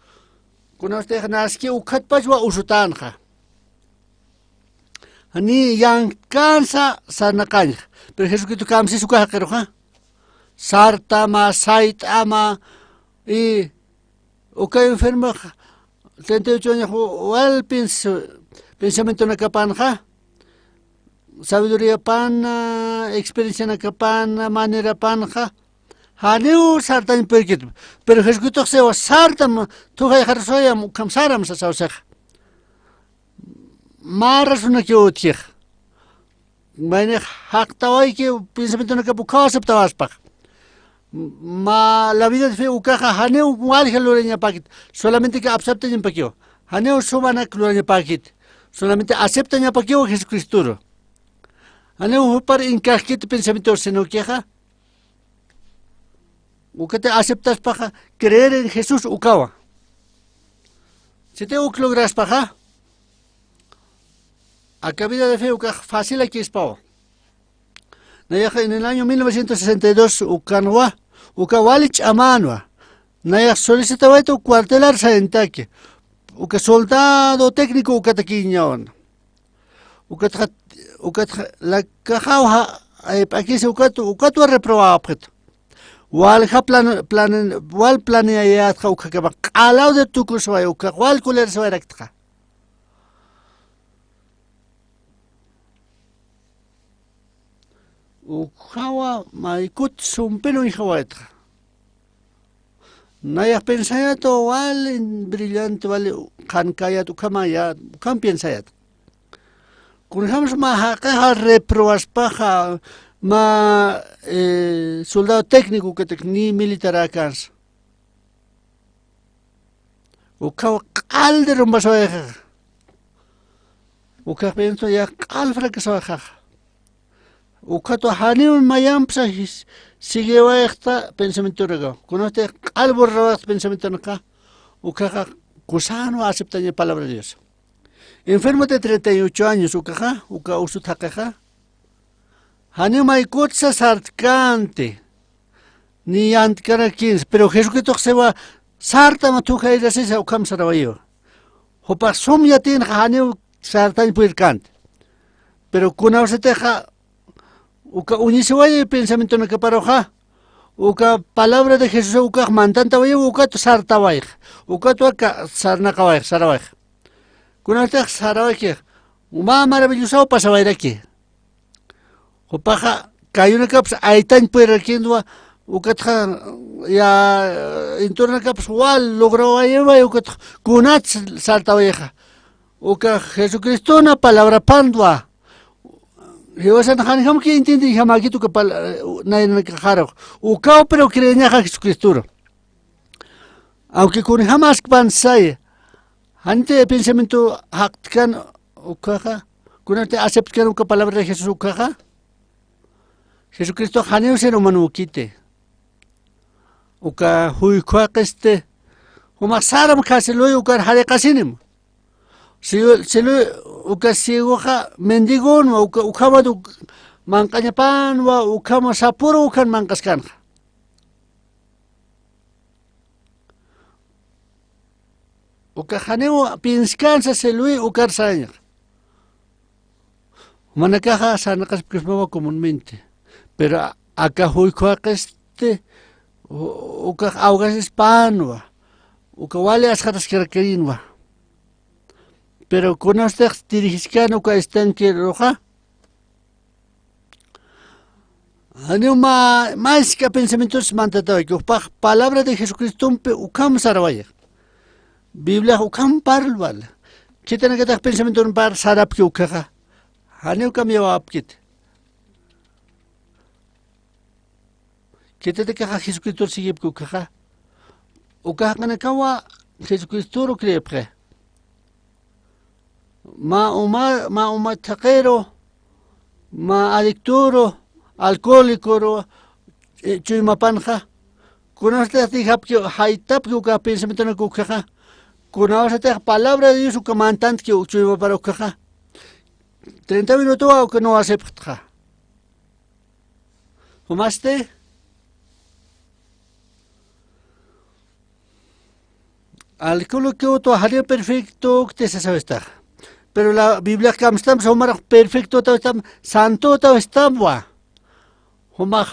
Kunasateja naski ukatpachwa usutanja. Ani yang cansa sanakanya. Pero Jesucristo kamsi suka keroja. Sarta ma sait ama y uka enfermo 38 años wal pensamiento na kapanja. Sabiduría pana, experiencia na kapana, manera panja. Haneu sarta imperkit. Pero Jesucristo se va sarta tu hay harsoya kamsaram sa sausach. Maras una que otier. Meine haktawai que pensamiento na kapuka aceptabas. Ma la vida de fe ukaja haneu mual loreña paquit. Solamente que acepten en paquio. Haneu subana loreña paquit. Solamente aceptan en paquio Jesucristo. Haneu par encajit pensamiento se no queja. Ukate aceptas paja creer en Jesús ukawa. Si te logras paja. Acá vida de fe uka fácil aquí es pavo. En el año 1962 ukanwa ukawalich amanwa. Naya solicitaba tu cuartelar saentaque. Uka soldado técnico ukataquiñaon. Ukat la caja aquí se ukatu reprobado. Wal planea ukakaba. Alao de tu kuswa ukawal kuler swarektra. Ukawa maikut sumpeno hijawaetra. Naya pensayat wal brillante vale kankayat ukamaya ukam pensayat. Kunjamos ma caja reprobas paja ma soldado técnico que ni militar acans. Ukawa calde rumbasoeja. Ukawa penso ya calfra que soeja. Ukato haneu mayamsa sigue va esta pensamiento rega. Conoce algo rega pensamiento naka. Ukaja kusano acepta la palabra de Dios. Enfermo de 38 años ukaja uka usutakaja. Haneu maikotsa sartkante. Ni antkara 15, pero Jesucristo se va sarta matuja ira se ukam sarabayo. Hopa somya tin haneu sartan puirkant. Pero kuna se teja uka unisiwaya pensamiento na kaparoja. Uka palabra de Jesús uka mantanta vaya uka to sartawai. Uka to ka sarnakawai sarawai. Kuna te sarawai que uma maravilloso pasawai aquí. Opaja cayuna caps aitan puerquindua uka ya entorna caps wal logró ayeva uka kunat sartawai. Uka Jesucristo na palabra pandua. Jehosan hanjam que entiende jamaquito que nadie me cajaro. Ucao pero creña Jesucristo. Aunque con jamás pensai, ante pensamiento hakkan ucaja, con ante aceptar una palabra de Jesús ucaja. Jesucristo haneu ser humano quite. Uca huicuaqueste, umasaram caselo ucar hare casinim. Si lo uka sigoja mendigon wa ukama du mangkanya pan wa ukama sapuro ukan mangkaskan. Uka haneu pinskan sa selui ukar sanya. Manakaja sanakas prismawa comúnmente. Pero acá huicuaqueste uka augas hispanwa. Uka wale ascaras keraquerinwa. Pero conoces dirigiscano que están que roja. Aneu más que pensamientos mandatado que palabra de Jesucristo ukam sarvaya. Biblia ukam parval. ¿Qué tiene que dar pensamiento en par sarap que ukaja? Aneu cambiaba apkit. ¿Qué te caja Jesucristo sigue que ukaja? Ukaja kanakawa Jesucristo lo cree pre. Ma uma taquero, ma adicturo, alcohólico chuymapanqa kunashtati hapki haytapki uka pensamiento na kukaqa kunawasati palabra de Dios uka mantantki chuymapara ukaqa 30 minutos uka no aceptqa ¿Fumaste? Alcohol que otro haría perfecto que se sabe estar. Pero la Biblia que estamos homar perfecto estamos santo estamos. Homar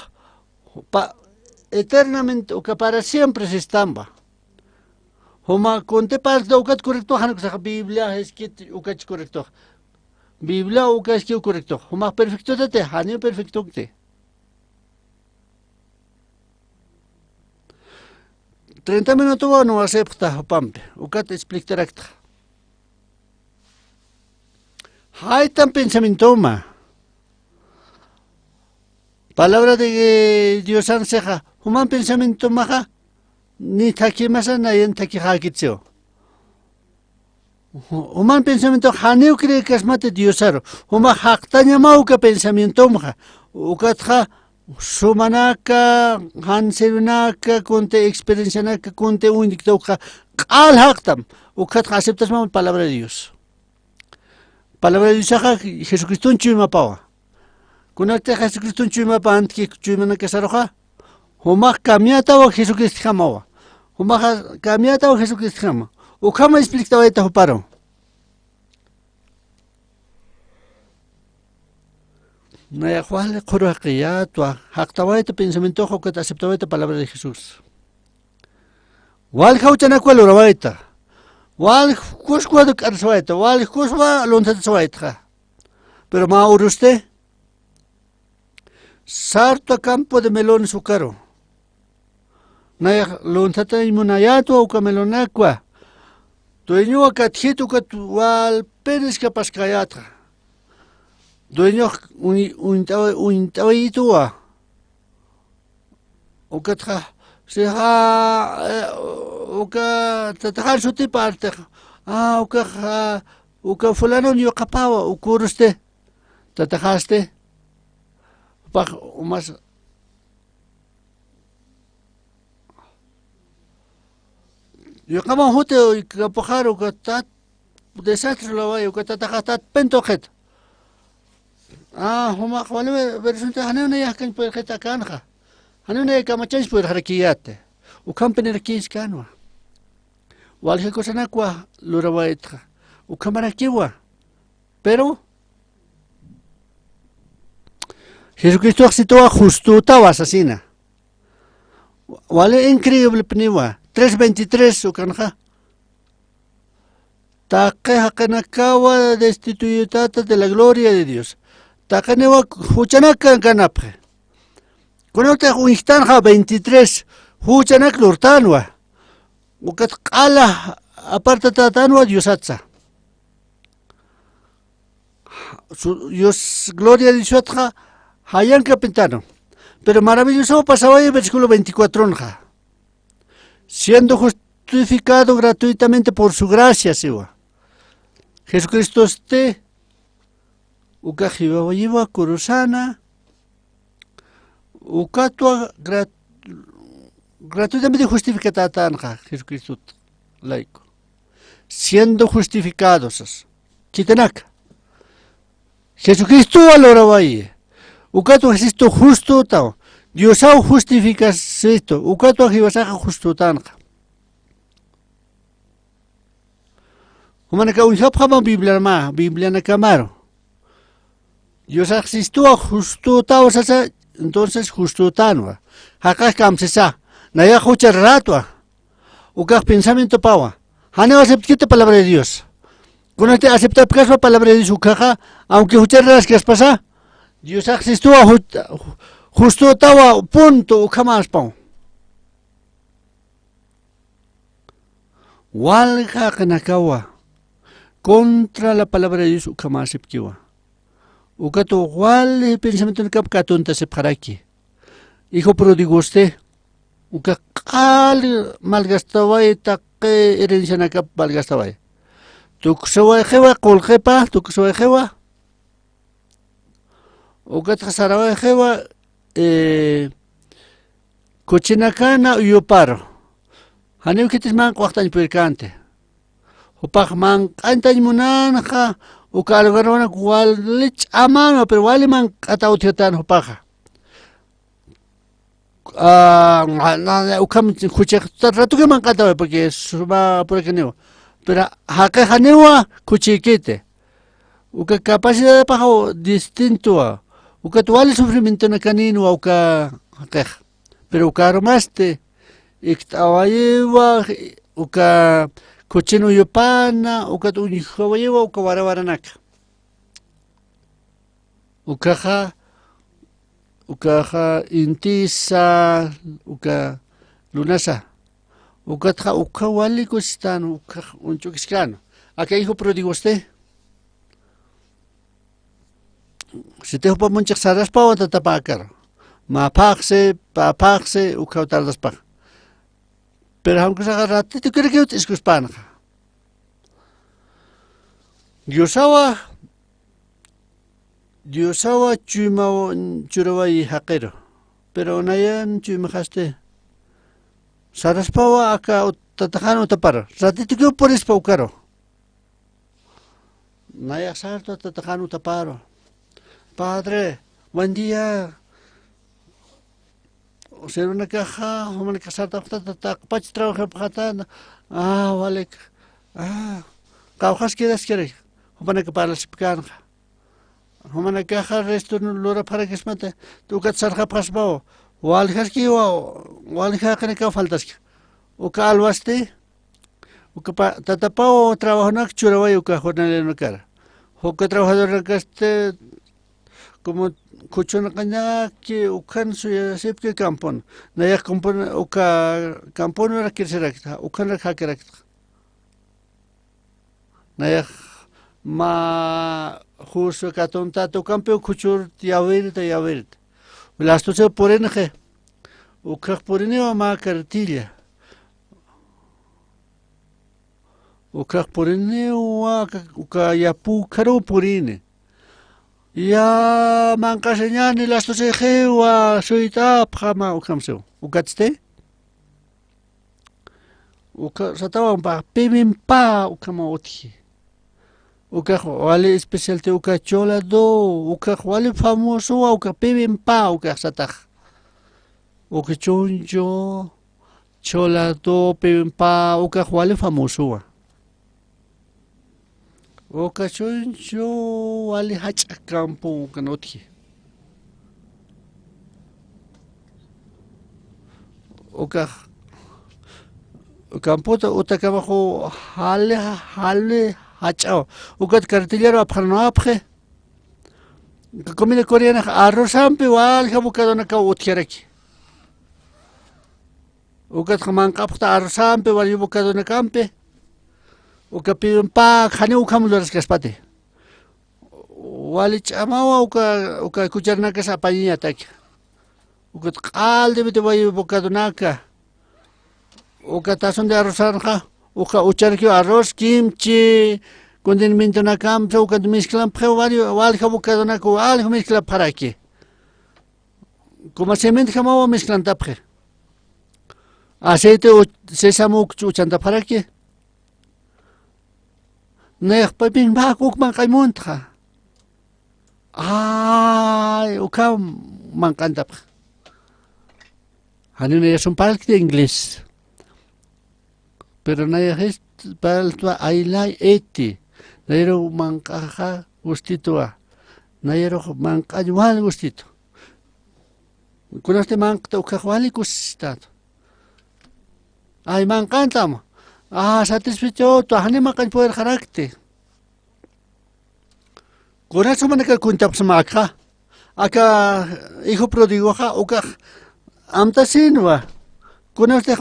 eternamente o que para siempre se estamba. Homar conte para lo que es correcto han que Biblia es que o que es correcto. Biblia o que es que correcto. Homar perfecto te han perfecto que 30 minutos no acepta pampe, uka te explicar acta. Hay tan pensamiento ma. Palabra de Dios anseja, human pensamiento maja, ni takimasa na yen takihakitseo. Human pensamiento haneu cree que es mate Diosaro, huma haktaña mauka pensamiento maja, ukatja Sumanaka, Hanserunaka, Conte experiencianaka, Conte Undictoka, Al Haktam, Ukat aceptas la palabra de Dios. Palabra de Dios, Jesucristo en Chumapawa. Conacte Jesucristo en Chumapa, Antki Chumana Saroja, Homak Kamiata o Jesucristo Hamawa. Homak Kamiata o Jesucristo Hama. Ukama explicaba esta Hoparo. Naya cual corregia tu hactaba este pensamiento que te aceptaba esta palabra de Jesús. Wal hauchana cual orabaita. Wal cuscua de carsueta, wal cuswa lontatsuaita. Pero ma uruste sarto a campo de melón sucaro. Naya lontata imunayato o camelonacua. Dueño a catjito que wal penes que pascayatra. Dueño un tawitua. Oka oka tatajar suti parte. Oka fulano ni okapawa ukuruste. Tatajaste. Pak umas yo kama hote kapajaro ka tat desastre la vaya ka tatajatat pentojet. Huma khwale versunte hanuna yahkan por kheta kanha. Hanuna kama chans por harakiyate. U company rakis kanwa. Wal he kosana kwa lurawaitra. U kamara kiwa. Pero Jesucristo actúa justo tawa asesina. Wale increíble pniwa. 3:23 u kanha. Taque hakanakawa destituyutata de la gloria de Dios. Takanewa huchanak ganapre. Conocte huistanja 23 huchanak lurtanwa. Ukat qala aparta tatanwa Diosatsa. Dios gloria de Dios hayan capitano. Pero maravilloso pasaba el versículo 24 nja. Siendo justificado gratuitamente por su gracia, siwa. Jesucristo esté ukajiwa yiwa kurusana ukatwa gratuitamente justificada tanja Jesucristo laico siendo justificados kitanak Jesucristo valoraba ukatwa Jesucristo justo tao Dios au justifica esto ukatwa jiwasaja justo tanja humanaka unjapjama Biblia na camaro Dios existió justo tao sasa entonces justo tanwa hakak kamsesa naya hucha ratwa ukak pensamiento pawa hane acepta palabra de Dios cuando te acepta la palabra de Dios ukaja aunque hucha ras que pasa Dios existió justo tawa punto ukamas pao walja kanakawa contra la palabra de Dios ukamas aceptiwa Ukato wal pensamiento en cap catonta se paraki. Hijo pródigo usted. Ukakal malgastaba taque herencia na cap malgastaba. Tuksawa jewa koljepa, tuksawa jewa. Ukat hasarawa jewa Cochinacana uyuparo. Haneu kitis man kwaktan pirkante. Upak man kantan munanaka ukalgarona kualich amano pero wali man katautitan upaja. Ukam kuchek rato que man katawe porque suba por que no. Pero hake hanewa kuchikite. Uka capacidad paja distinto. Uka tuwali sufrimiento na kanino uka hake. Pero uka romaste iktawayewa uka cochino yopana uka tuñijawayewa uka warawaranaka. Ukaja intisa uka lunasa. Uka wali costano uka unchukiscano. Acá hijo pródigo usted. Si te hopa munchak saras pa wata tapakar. Ma pakse, uka utardas pa. Pero aunque se agarra, te quiere que es cuspana. Diosawa churawa y haquero. Pero nayan chumajaste. Saraspawa acá tatajano tapar. Ratito que por espaucaro. Naya sarto tatajano taparo. Padre, buen día. O sea, una caja, una casata, pach trabaja para vale. Caujas quieres querer. Hombre que para las picanas. Hombre caja resto no lo para que es mate. Tu catzarja pasbao. O aljas o alja que no faltas. O calvaste. O que tatapao trabajo no churawa y que jornal no cara. O que trabajador que este como kuchona kanya que ukan suya sepke kampon naya kampon uka kampon ora kirserakta ukan rakha kerakta naya ma justo katonta to campo kuchur yavirt lasto se porenje uka porene ma cartilla uka porene uka yapu karo porine ya mancaseñani las tosejewa soita pjama ukamseo ukatste uka satawa pa pimimpa ukama otji uka wale especial te uka chola do uka wale famoso uka pimimpa uka sataj uka chonjo chola do pimimpa uka wale famoso Oka choncho wali hacha campo canoti. Oka campo ota cabajo hale hacha. Oka cartillero apjano apje. Comida coreana arroz ampe wal jabucado na ka otjeraki. Oka man capta arroz ampe wal jabucado na campe. Uka pimpa khane ukam loras kaspate wali chamawa uka kucharna ka sapanya tak uka qalde bite way bocado naka uka tazón de arroz anja uka ucharki arroz kimchi condimento na camsa uka mezclan wali bocado naka wali mezcla para aquí como semente jamawa mezclan tapje aceite sésamo uchanta para aquí Nek papin ba kukman kay montra. Ay, uka mancanta. Hanin es un parque de inglés. Pero nadie es para I like eti. Nadie mancaja gustito a. Nadie manca igual gustito. Conoste manca uka wali gustado. Ay mancantamo. Satisfecho, tu ahne makan poder karakter. Kona sama neka kuntap semaka. Aka hijo pródigo uka amta sinwa. Kona usted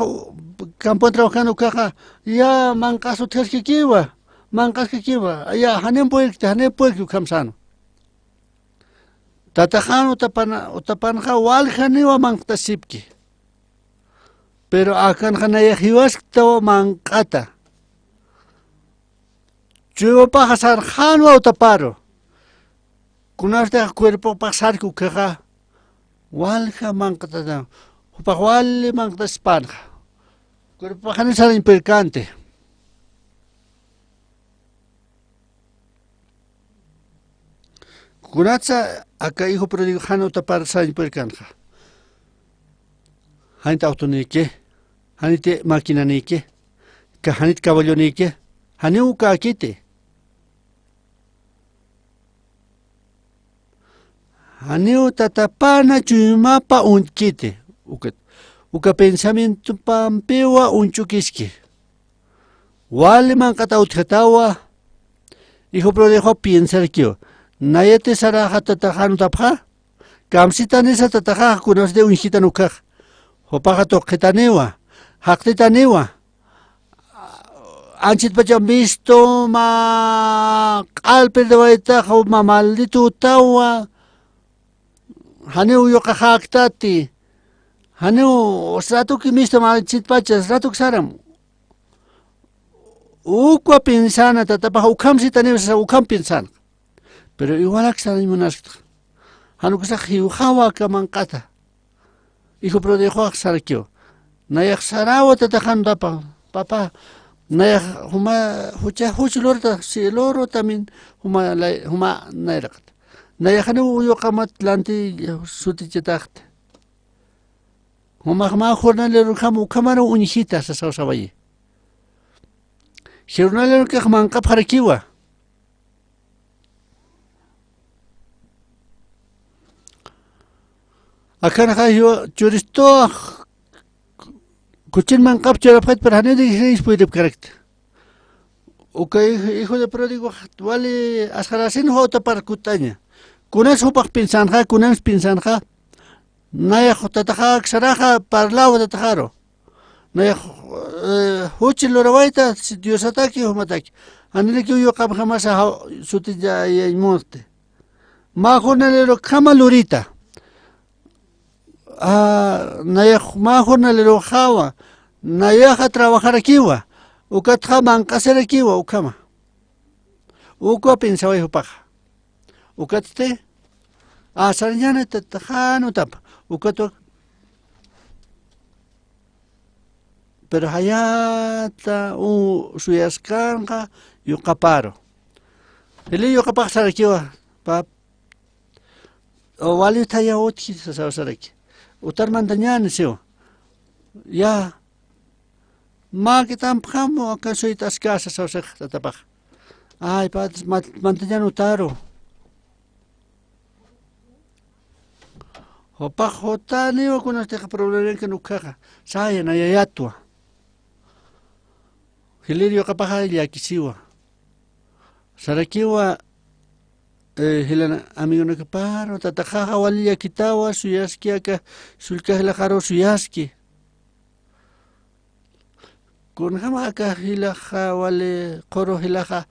campo trabajando caja ya mancaso tres que kiwa. Mancas que kiwa. Ya hanen poder kamsano. Tatajano utapanja wal haniwa mankta sipki. Pero akan kanaya hiwas tawa mangkata. Chuo pa hasar hanwa utaparo. Kunas de cuerpo pasar ku kaga. walja manqata upaq wali manqata spanja kurpaqani sarin percante kunatsa acá hijo pródigo hano tapar sarin percanja hanit autonike hanit maquinanike ka hanit caballonike haniu ka kite haniu tatapana chumapa unkite uka pensamiento pampewa unchukiski wale manqata utjatawa hijo pródigo piensar kio nayete saraja tatajanu tapja kamsitanesa tataja kunas de unjita nukaj hopaja toqetanewa haqtetanewa anchit pacham visto ma qalpe de baita ma maldito tawa haneu yoqa haqtati haneu rato que misto ma anchit pachas rato saram ukwa pensana tatapaja ukamsitanewa sa ukam pensana pero igual aksa imanashta hanukusa hiuhawa kamanqata hijo pródigo sarkio nayak sarawa tatajan papa nayak huma huchilorta si loro también huma nairakat nayak hanu yoqamat lanti sutichitacht huma jornal ruhamu kamaro unjita sasawayi jornal que manqa parakiwa acá najo churisto kuchin man captura la pet para nadie es puede correcto okay hijo de pródigo vale asgarasin hota para kutaña kunas hopak pinsanja kunas pinsanja naya tataja xaraja parlavo de tajaro naya huchi lorawaita dios ataki o mataki anile que yo jamás sutilla y muerte ma jornalero kamalurita naya majorna le rojawa naya trabajar aquí wa ukatja manqasera aquí wa ukama uko pensaba hijo paja ukatte sarñana tatajano tapa ukato pero hayata suyaskanqa yuqaparo ele yuqapaq saraki wa pap o wali taya otki saraki utar mandañani sio ya ma que tampamo acaso itas casas sausaj tatapaj ay pat mandañani utaro opaj hotani o con este problema que no caja saya na yayatua Hilario kapaja ya kisiwa sarakiwa hilana amigo no que paro tatajaja wali ya kitawa suyaski aka sulka la jaro suyaski con jama aka hilaja wali qoro hilaja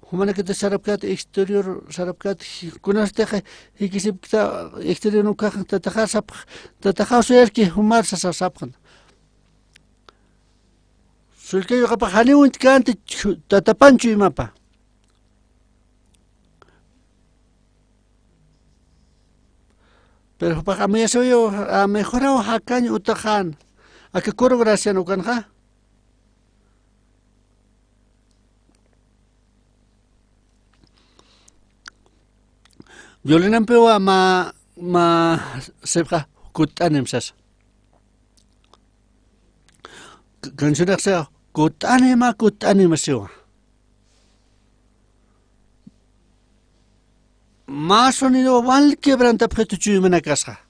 humana que te sarapkat exterior sarapkat kunas teje hikisip kita exterior no caja tataja sap tataja suyaski humar sa sapkan sulka yo kapajani un kante tatapanchu imapa pero para mí eso yo a mejorado hakan utajan a que coro gracia no canja yo le nampeo a ma sebra kutanem sas canción sea kutanem sio más sonido val quebranta preto chumena casa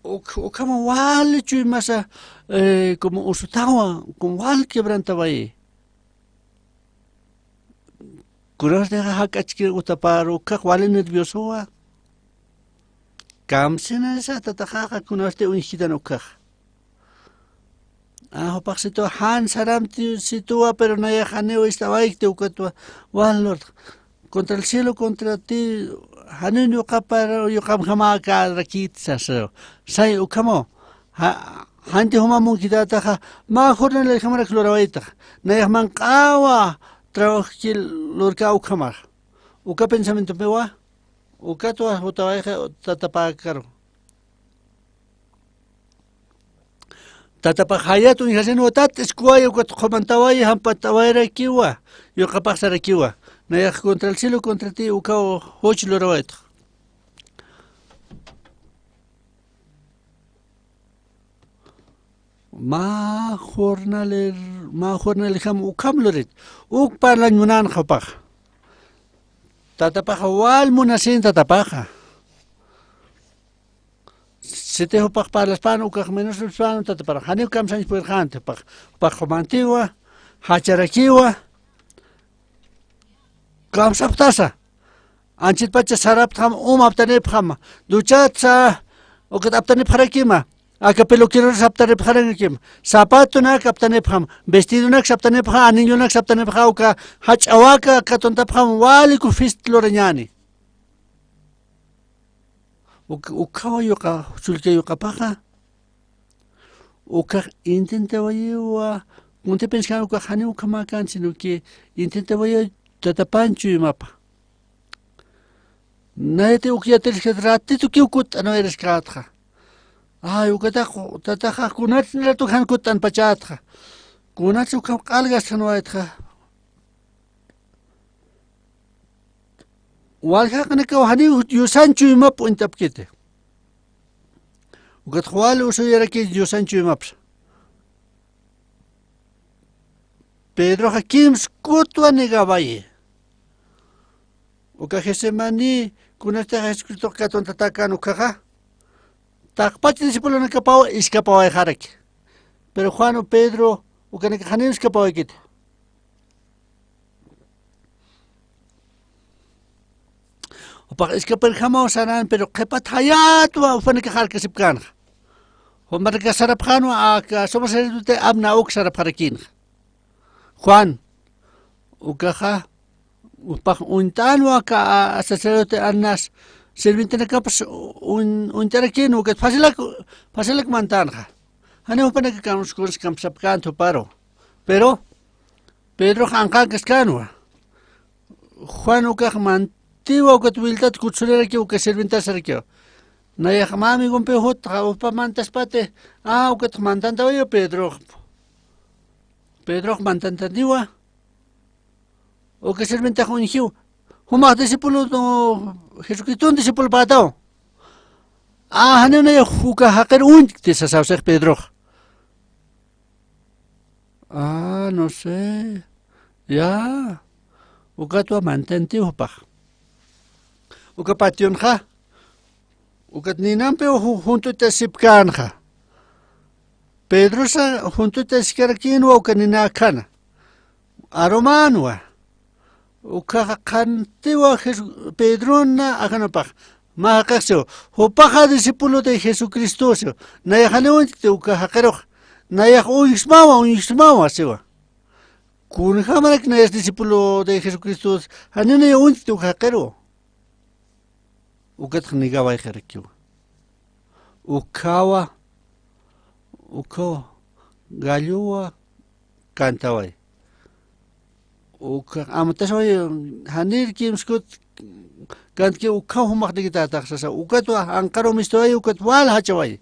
o como val chumasa como usutawa como val quebranta vai curas de hakachki utaparo ka wale nervioso wa kamsena esa tataja kunaste unjita ka paxito han saram situa pero no ya haneo estaba ahí te ukatwa walor contra el cielo contra ti hanenu kaparo yo kamjama ka rakit saso sai ukamo hanti homa mungita taja ma jorna le kamara klorawaita na ya man qawa trabajo lorka ukamar uka pensamiento pewa, uka tu utawaje tatapakaro. Tatapajaya tu nihasen otat escuaya uka komantawaya hampatawaya kiwa, yo capaz era kiwa. Naya contra el cielo contra ti uka hoch loroet. Ma jornaler ham ukam loret. Uk parlan munan kapach. Tatapaja wal munasin tatapaja. Se te hopach para las pan ukach menos el pan tatapaja. Hani ukam sanis por jante pach. Pach mantigua, hacharakiwa. Kam saptasa. Anchit pacha sarap tham aptane phama. Duchat sa ukat aptane pharakima. Aka peluquero saptane pharangikim. Zapato na kaptane pham. Vestido na saptane pha, anillo na saptane pha uka hachawaka katonta pham wali ku fist loreñani. Ukawa yuka sulke yuka paja. Uka intenta wayewa. Unte penskan uka hani uka makan sino que intenta wayewa tatapanchu y mapa. Naete ukiatel rati tu kiukut ano eres katja. Ay ukata tataja kunat nila tu han kutan pachatja. Kunat su kam algas tanwaitja. Walha kana ka hani yusanchu y map intapkite. Ukat khwal uso yara ki yusanchu y maps. Pedro Hakim skutwa negabaye. Uka Gesemani kunasta escrito katon tatakan ukaja. Takpach discípulo na kapaw iskapaw ay harak. Pero Juan o Pedro uka nakahanin iskapaw ay kit. Upak iskapal kamaw sanan pero kepat hayat wa ufa nakahar kasipkan. Humar kasarap kano aka somos eridute abna uk sarap harakin. Juan ukaja upak untano ka sacerdote Annas sirviente na kapas untarakin ukat pasilak mantanja. Ano pa nagkakamos ko sa kamsapkan to paro. Pero Pedro angkakas kanwa. Juan ukak mantiwa ukat wiltat kutsulera ki ukat sirvienta sarkyo. Naya mami gumpe hot upa mantas pate. Ukat mantanta yo Pedro mantantandiwa. O que sirvienta con hijo. Huma discípulo no Jesucristo un discípulo patao. Hanena ya huka haker un tisa sausek Pedro. No sé. Ya. Uka tu mantenti upa. Uka pation ha. Uka ninampe junto te sipkan ha. Pedro sa junto te skarakin wa uka ninakana. Aromanwa. Uka kantiwa Pedro na akanapach. Mahakasyo. Hupaja discípulo de Jesucristo. Nayahalewant te uka hakeroch. Nayah unismawa sewa. Kun hamarak na es discípulo de Jesucristo. Hanina ya unt te uka hakero. Ukat nigawa iherekyo. Ukawa galua cantawai. Uka amatasway hanir kimskut kantki uka humak digita taksasa ukatwa angkaro mistoy ukat wal hachawai.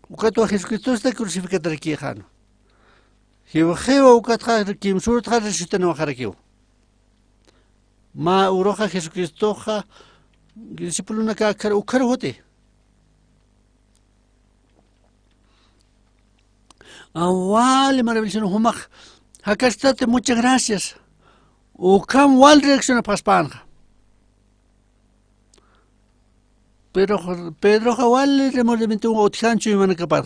Ukatwa Jesucristo está crucificado aquí hano. Hiwa ukatha kimsur tra resistano harakyo. Ma uroja Jesucristo ha discípulo na ka ukar hote. Vale, maravilloso, humak. Acá estate, muchas gracias. Ukam wal reacciona paspanja. Pero Pedro Jawal remordimiento otjancho y manacapar.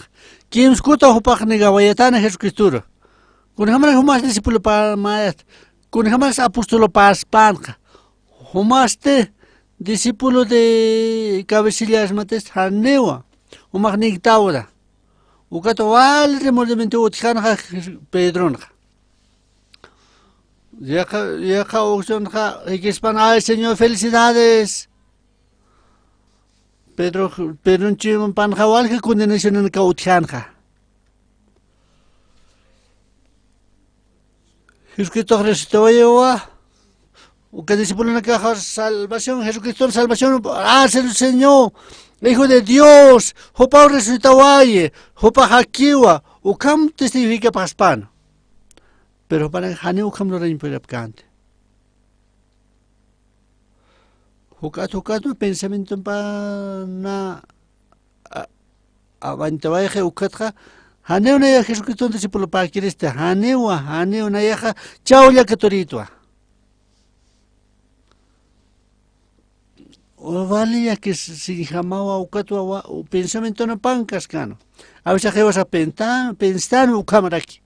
¿Quién escuta hupak negawayatana Jesucristo? Kun hamar humas discípulo pa maet. Kun hamar apóstolo paspanja. Humaste discípulo de cabecillas mates hanewa. Humak nigtaura. Ukato wal remordimiento otjanja Pedro. Ya oxonja ay Señor, felicidades. Pedro un chimon panjawal que condenación en cautianja. Jesucristo resucitó yewa. que discípulo en la salvación, Jesucristo la salvación, el Señor, Hijo de Dios, Jopa resucitawaye, Jopa hakiwa, Ukam testifica paspano. Pero para Hane Ukam lo reimpirapcante. Hukat pensamiento pa na avantawaje ukatja, Hane una ya Jesucristo discípulo para Cristo, Hane una ya chao ya catoritoa. O valía que si jamaba ukatua o pensamiento no pancas cano. A veces que vas a pensar u cámara aquí.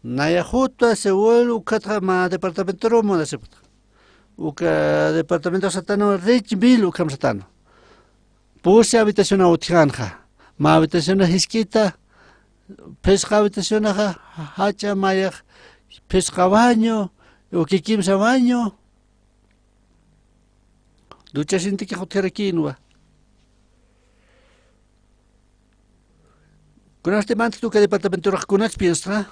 Naya justa se vuelve ukatra ma departamento romo de septa. Uka departamento satano Richville ukam satano. Puse habitación a Utianja. Ma habitación a Hisquita. Pesca habitación a Hacha Maya. Pesca baño. O que kimsa baño. Ducha siente que joder aquí no. Con este manto tú que departamento racunas piensa.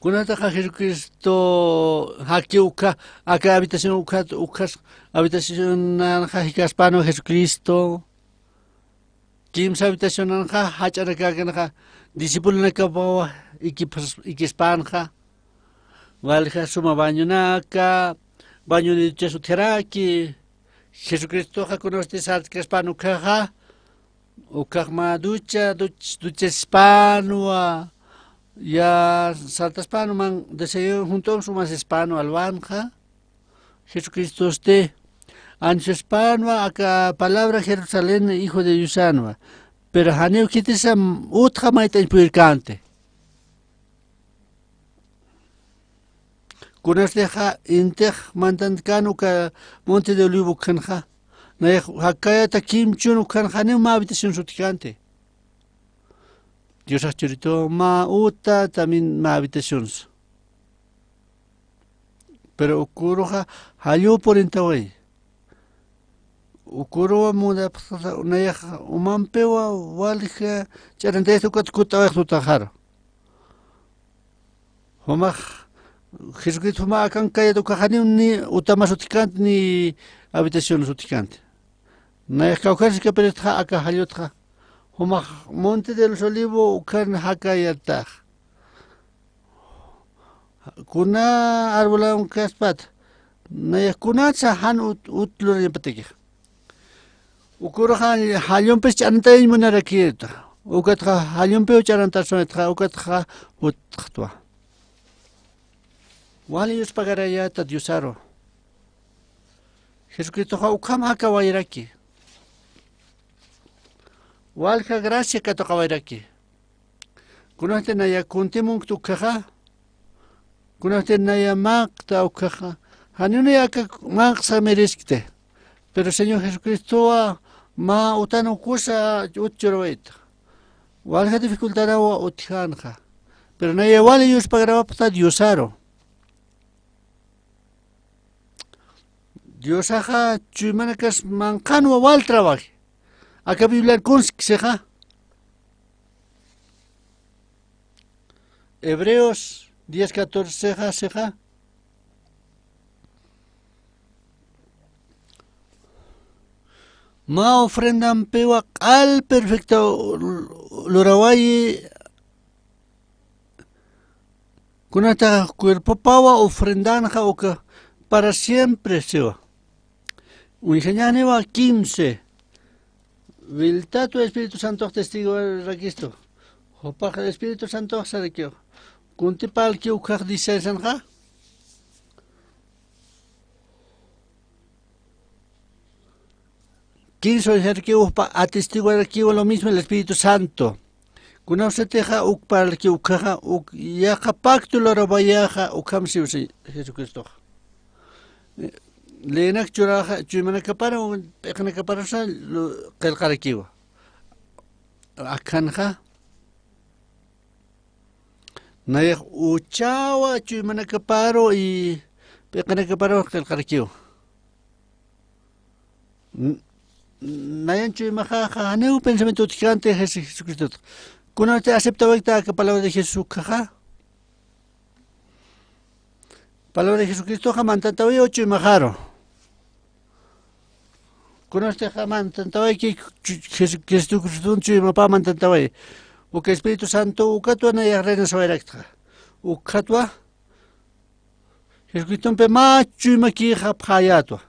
Con esta Jesucristo hakiuka acá habitación ukas habitación anja hispano Jesucristo. Kimsa habitación anja hachara ka discípulo na ka ikispanja. Valja suma baño naka, baño de ducha suteraki, Jesucristo ja conoce salt que espano caja, o cajma ducha hispanua, ya salta hispano man deseo junto sumas hispano albanja, Jesucristo este, ancho hispanua, acá palabra Jerusalén, hijo de Yusanua, pero haneu kitisa utra maita impurcante. Kunas deja intej mantankanu ka Monte de Olivo kanja. Na hakaya ta kimchun kanja ne ma habitación suticante. Dios achurito ma uta también ma habitaciones. Pero ukuroja hayo por entaway. Ukuro muda na ya umampewa walja charante esto kuta tutajaro. Homaj Jesucristo ma akan kaya to kahani ni utama suticante ni habitación suticante. Na kaukas que peretra aka haliotra. Homa Monte de los Olivos ukan hakayata. Kuna arbola un kaspat. Na kuna sa han utlur yapatiki. Ukura han halion pes chanta imunara kieta. Ukatra halion pe charanta sonetra ukatra utkhtua. Wali Dios pagará ya ta Diosaro. Jesucristo ha ukam haka wairaki. Walka gracia ka toka wairaki. Kunote na ya kuntimung tu kaha. Kunote na ya makta ukaha. Hanune ya ka maksa mereskte. Pero Señor Jesucristo ma utano kusa utchoroita. Walka dificultad wa utjanja. Pero na ya wali Dios pagará ta Diosaro. Dios aja chumanakas mancano wal trabajo. Acá Biblia kunsk seja. Hebreos 10:14 seja. Ma ofrendan pewa al perfecto lorawayi. Kunata cuerpo pawa ofrendan ja para siempre sewa. Unijanyane va 15. Viltato Espíritu Santo testigo del registro. Hopa el Espíritu Santo sabe que kunti pal que ukar dice sanja. Quiso decir que upa atestiguar aquí lo mismo el Espíritu Santo. Kuna se teja uk pal que ukaja uk yaja pacto lo rabayaja ukam si Jesucristo. Lenak churaja chumana kapara pekna kapara sa kelkarakiwa akanja nayah uchawa chumana kaparo y pekna kaparo kelkarakiwa nayan chumaja haneu pensamiento ticante Jesucristo kuna te aceptaba esta palabra de Jesús caja Palabra de Jesucristo jamantantaway 8 y majaro. Conoce jamantantaway que Jesucristo y mapa mantantaway. O que Espíritu Santo ukatua na ya reina sawarakta. Ukatua Jesucristo pe machu y maki japhayatua.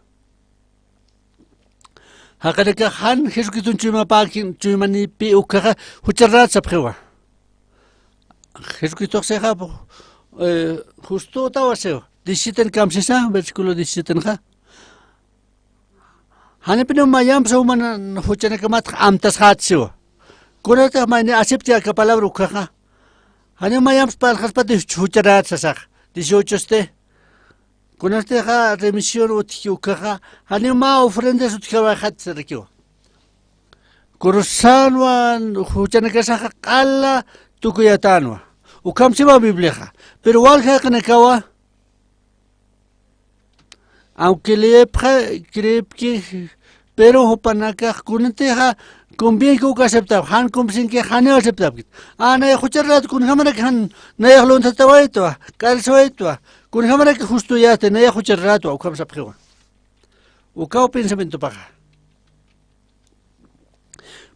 Hakareka han Jesucristo chuma pakin chumani pi ukara hucharat saphewa. Jesucristo se ha justo tawaseo. 17 kamsisa versículo 17 ha. Hanepino mayam sauman huchana kamat amtas hatsio. Kurata mayne aceptia ka palabra ukara. Hanem mayam pal haspati hucharat sasak. 18 este. Con este remisión utkiukaja, anima ofrendas utkava hatserkio. Kurusanwan huchanakasa kala tukuyatanwa. Ukamsiba biblia, pero walja kanakawa. Aunque le cree que pero hopanaka kunteja conviene que aceptar, han comsin que han aceptar. Ana hucharat kun hamana kan na yahlon tatawaitwa, kalsoitwa. Con cámara que justo ya tenía escuchar rato, o cómo se apregó. O cao pensamiento paga.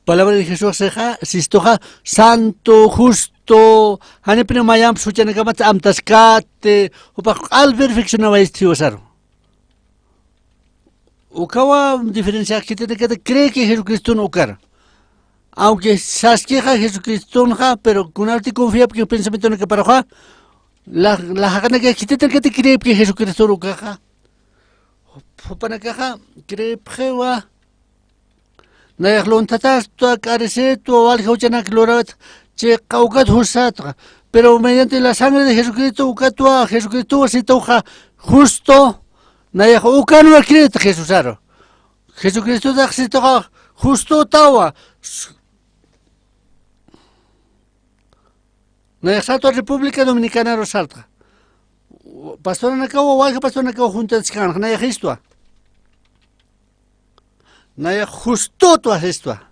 Palabra de Jesús seja, sistoja, santo, justo, hanepino mayam, suchane kamat amtascate, o pa al perfeccionaba este osaro. O cao diferencia que tiene que cree que Jesucristo no cara. Aunque sasqueja Jesucristo no ja, pero con alti confía porque el pensamiento no que para ja. La jagana que aquí te cree que Jesucristo lo caja. Para caja, cree prewa. Na yahlon tatas tu carece tu algo chana clorat, che caucat husatra. Pero mediante la sangre de Jesucristo, ucatua Jesucristo se toja justo. Na yah ucano cree Jesusaro. Jesucristo da se toja justo tawa. Na Exalta República Dominicana Rosalta. Pastor Nakao, Walga Pastor Nakao junto a Scan, Naya Histua. Naya justo tu Histua.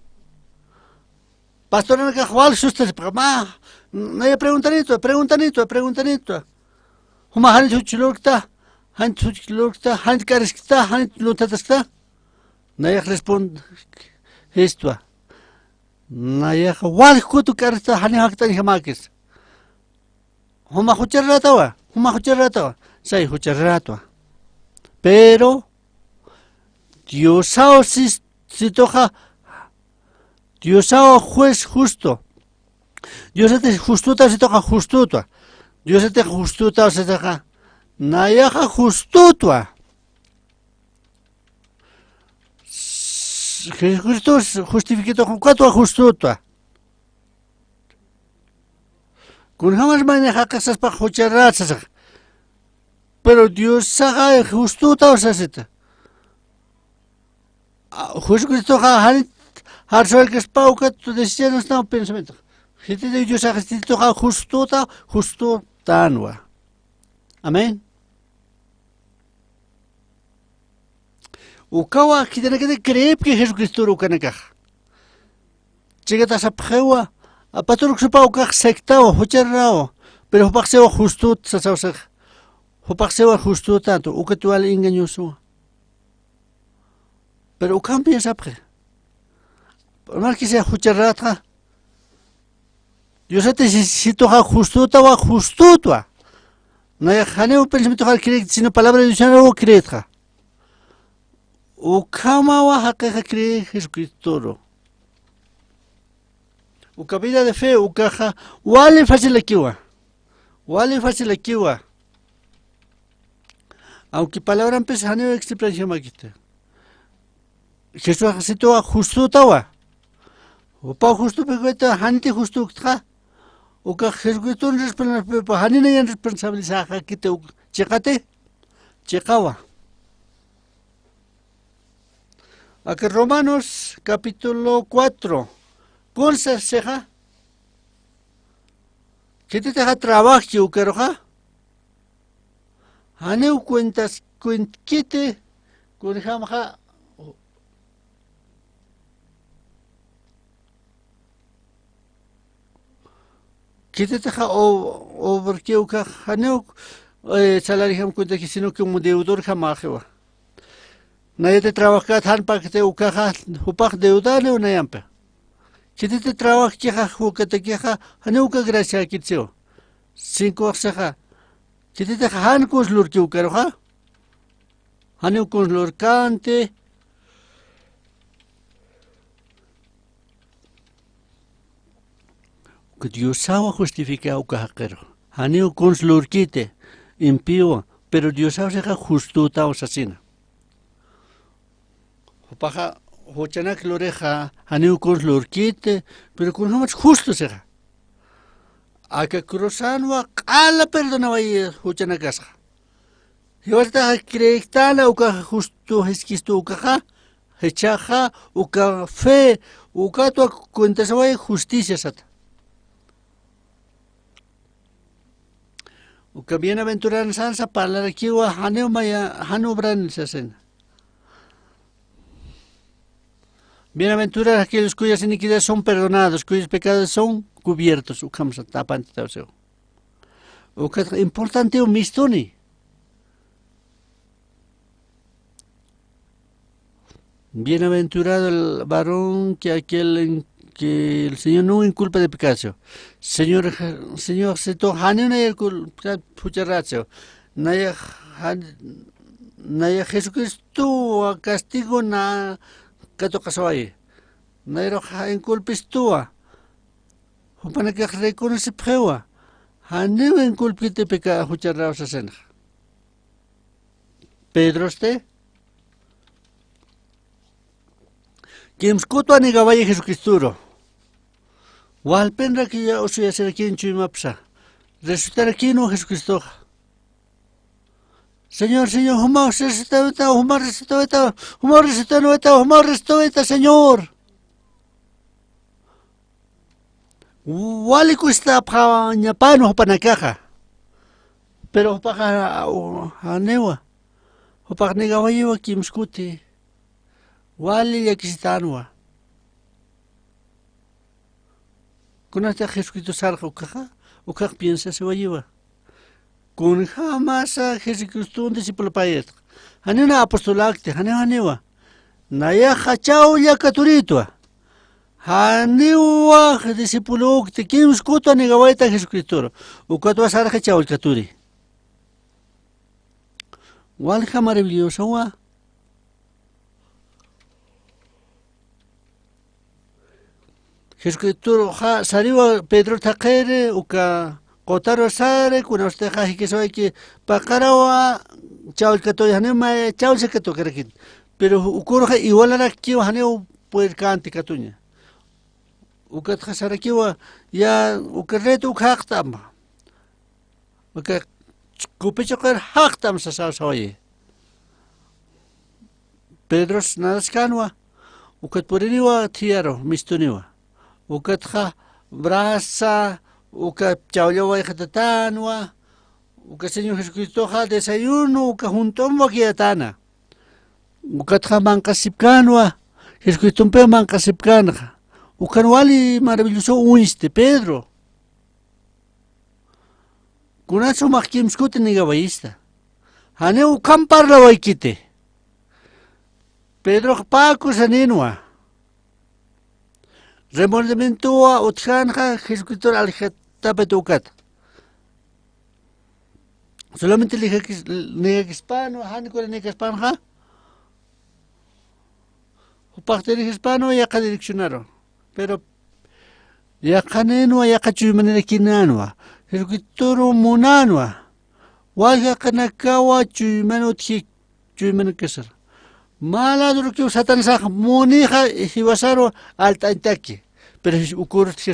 Pastor Nakao, Wal Sustas, Ma, Naya preguntanito. Huma Han Chuchilurta, Han Kariskta, Han Lutaskta. Naya respond Histua. Naya Wal Kutu Karsta, Han Hakta Hamakis. Huma hucharratawa, sai hucharratawa. Pero Diosao si toja, Diosao juez justo. Dios te justuta si toja justutua. Dios te justuta si toja, nayaja justutua. Jesucristo justificado con cuatro justutua. Con jamás maneja casas para hucharratas. Pero Dios saca justo todo se Jesucristo har soy que spauca tu decisión está un pensamiento. Gente de Dios saca justo tanwa. Amén. Ukawa que tiene que creer que Jesucristo lo canacaj. Llega a esa pjewa. A patrón que se pauca sectao, hucharrao, pero hupaxeo justo, sasausa. Hupaxeo justo tanto, ucatual engañoso. Pero cambia sapre. Por más que sea hucharrata, Dios te si toja justo, tawa justo, tua. No hay janeo pensamiento al creer, sino palabra de Dios no creer. Ukama wa haka creer Jesucristo. Uka vida de fe, ukaja, wale fácil akiwa. Aunque palabra empieza a no explicación maquita. Jesús ha sido justo tawa. Upa justo pegueta, hanite justo ukta. Uka Jesucristo no responde, pero hanina ya responsabiliza que te checate, checawa. Aquí Romanos capítulo 4. Con seja, que te deja trabajo, queroja. Haneu cuentas, cuentquite, con jamja. Que te deja o porque haneu salario cuenta que sino como deudor jamajewa. Nadie te trabaja tan para que te ucaja upaj deudale una yampa. Si te trabaja queja juca te queja, haneuca gracia kitio. 5 axaja. Si te han cos lurki ucaroja. Haneu cos lurcante. Que Dios sabe justificar ucajero. Haneu cos lurquite impío, pero Dios sabe justo ta asesina. Paja hochanak loreja haneu cos lurquite, pero con no más justo será. A que cruzanwa ala perdonaba y huchanakasja. Y ahorita creectala uka justo esquisto ukaja, hechaja uka fe uka tu cuenta se justicia sata. Uka bienaventuran sansa para la kiwa haneu maya hanu bran sasen. Bienaventurados aquellos cuyas iniquidades son perdonados, cuyos pecados son cubiertos. Ukamsa tapante tauseo. Uka importante un mistoni. Bienaventurado el varón que el Señor no inculpa de pecado. Señor se to hanena el pucharacho. Naya Jesucristo castigo na kato kasawai. Nairo inculpis tua. Hupana que reconoce prewa. Haneu inculpite pecado pucharacho sasen. Pedro este. Kimskuto ani gawai Jesucristo. Walpenra que ya os voy a hacer aquí en Chuimapsa. Resucitar aquí no Jesucristo. Señor, humor resucitó, Señor. Wali cuesta pa ñapano panakaja. Pero pa anewa. Pa ni gawai kimskuti. Wali yakistanwa. Con hasta Jesucristo salga ukaja piensa se va a llevar. Con jamás a Jesucristo un discípulo payet. Hanena apostolacte, hanewa. Naya hachao ya caturito. Hanewa discípulo que quien escuta negawaita Jesucristo. Ukato asar hachao el caturi. Walja maravillosa wa. Jesucristo salió Pedro Taquere, uka Kotaro Sare, kuna usted que soy que Pacarawa, Chao el Cato, Hanema, Chao el Cato, pero ocurre igual a la que Haneo puede cantar Catuña. Uka Hasarakiwa, ya Ukarreto Haktam. Uka Kupichoker Haktam Sasaoye. Pedro Nadascanwa, Ukat Puriniwa, Tiaro, Mistuniwa. Ukatja brasa, uka chaulewa jatatanwa, uka Señor Jesucristo ja desayuno, uka juntomwa kiatana. Ukatja mancasipcanwa, Jesucristo pe mancasipcanja. Ukanwali maravilloso uiste, Pedro. Kunacho makimskute ni gabaísta. Hane ukampar la waikite. Pedro Paco Saninwa. Remordimiento a Otjanja, Jesucristo al Jetapetocat. Solamente le dije que hispano, Hanco le dije hispanja. O parte de hispano ya que direccionaron. Pero ya caneno ya cachu manera kinanwa. Jesucristo monanwa. Walga kanakawa chuimano chuimano kesar. Mala duro que Satan sa monija hiwasaro alta intaki. Pero ocurre que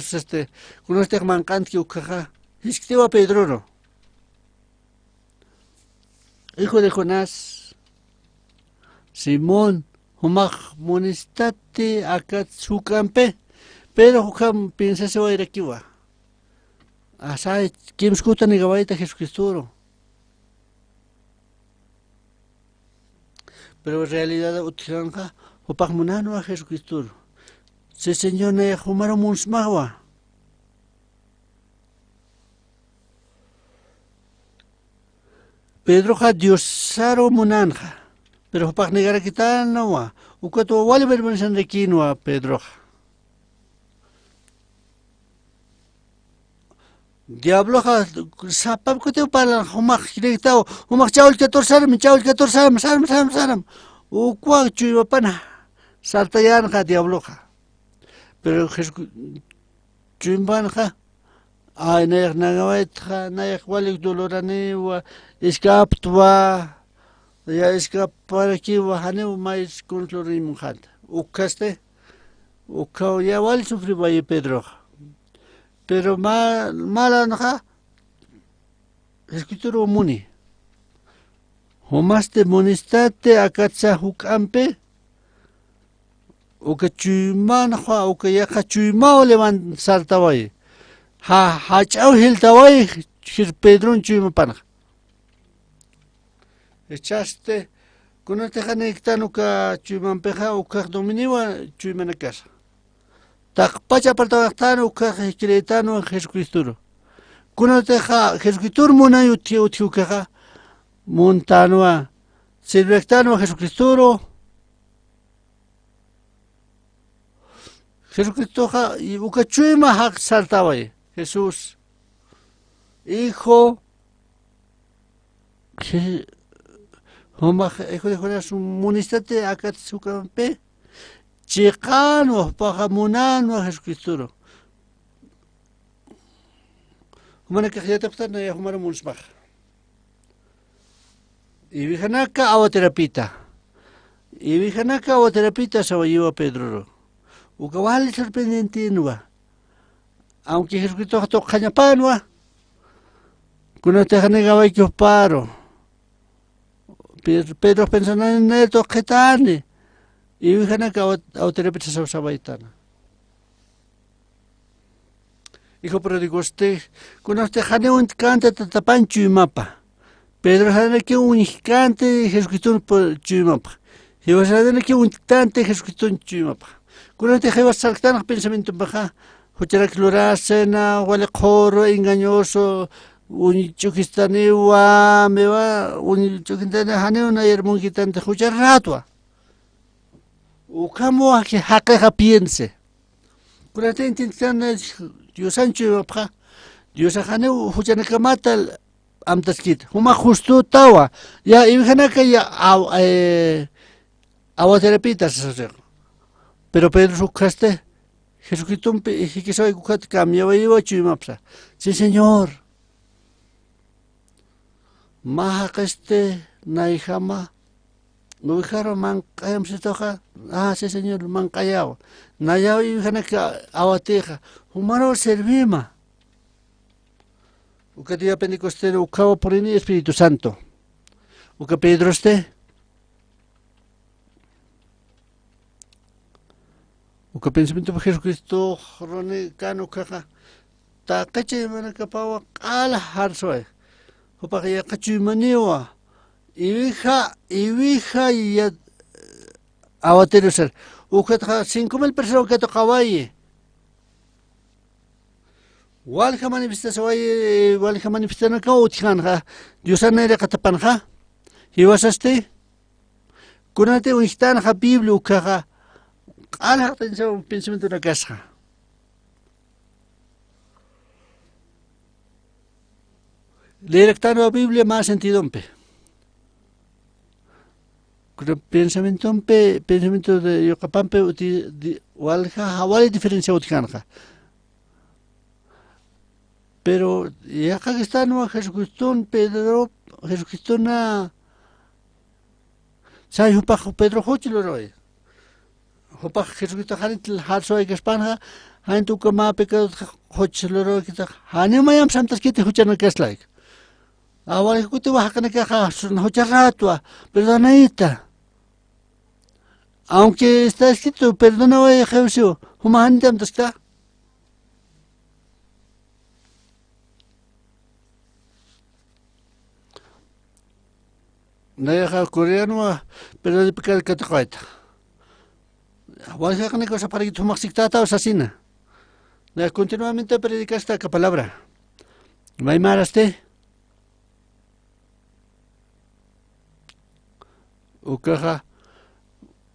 con este mancante que ucaja. Es que va Pedro. Hijo de Jonás. Simón, Homaj monistate akatsukampe. Pero Jukam piensa se va a ir aquí va. Asa, ¿quién escucha ni gabaita Jesucristo? Pero en realidad utilanja o pagmunano a Jesucristo. Se Señor ne humaro munsmawa. Pedro ha Diosaro munanja. Pero pak negara kita nawa. Ukato wali berbensan rekinwa Pedro. Diablo ha sapap ko te pala humak kiritaw. Humak chaul 14 saram. Ukwa chuiwa pana. Saltayan ha diablo ha. Pero chuimban ha. Ay nayak nagawait ha nayak walik dolorane wa escaptwa. Ya escapar aquí wa hane mais controlim hat. Ukaste. Ukao ya wal sufri bayi Pedro. Pero mala naja escritura muni. Homaste monistate akatsa hukampe. Uka chuyman ha uka yaka chuymao levan sartawai. Ha chau hiltawai hir Pedron chuyma panaj. Echaste kuna te janektan uka chuyman peja uka dominiwa chuymana casa. Tak pacha partawaktano uka kiretano Jesucristo. Kuna te Jesucristo muna uti uka montanwa silvectano Jesucristo. Jesucristo ha uka chuyma hak saltawai. Jesús hijo hijo de Jonas munistate akatsukampe chikano pajamunano Jesucristo. Humana kajiataptan ya humana munsbach. Y vijanaka awaterapita. Sawayiwa Pedro. Ukawali sorprendente nuwa. Aunque Jesucristo toca cañapanwa. Kuna te janegawai que paro. Pedro pensando en el toquetane. Y vijana que autorepita sabaitana. Hijo pródigo usted, kuna usted jane un cante tatapan chumapa. Pedro jane que un cante Jesucristo chumapa. Y vas a tener que un cante Jesucristo chumapa. Kuna te llevas saltando pensamiento baja. Hucharak lurasena, wale coro engañoso. Un chukistaniwa mewa un chukistani hane una yermungitante huchar ratwa. Ukamo a que hakeja piense. Kuna te intentan Dios ancho pa. Dios hane huchana mata amtaskit. Huma justo tawa. Ya ibjana que ya awaterapita se. Pero Pedro sucaste Jesucristo que sabe que cambiaba y iba chimapsa. Sí, Señor. Maha caste naijama. No dejaron mancayam se toca. Ah, sí, Señor, mancayao. Nayao y jana que awateja. Humano servima. O que día Pentecostés o cabo por el Espíritu Santo. O que Pedro esté. O que pensamiento de Jesucristo rone cano caja ta cache mana capawa ala harsoe o para ya cachu maniwa ibija ya awatero ser o que 5,000 personas que tocawaye walja manifestación ka utjanja Dios anere katapanja iwasaste kunate unistana ha biblia caja ala pensamiento de la casa. Leer la Biblia más sentido pe. Pensamiento de Yocapampe walja hawali diferencia utjanja. Pero ya que está no Jesucristo Pedro Jesucristo na sai un pajo Pedro hochilo roe. Hopa Jesucristo hanit harso ay kaspanja hain tu kama pecado hochiloro kita hani mayam santas kiti huchana kaslaik awal kuti wahakana ka hocharratwa perdonadita aunque está escrito perdona way Jesús huma hantam tasta naya coreano pero de pecado kataqaita Walja cosa para que tu maxictata o asesina. Continuamente predica esta palabra. ¿Vai maraste? Ukaja,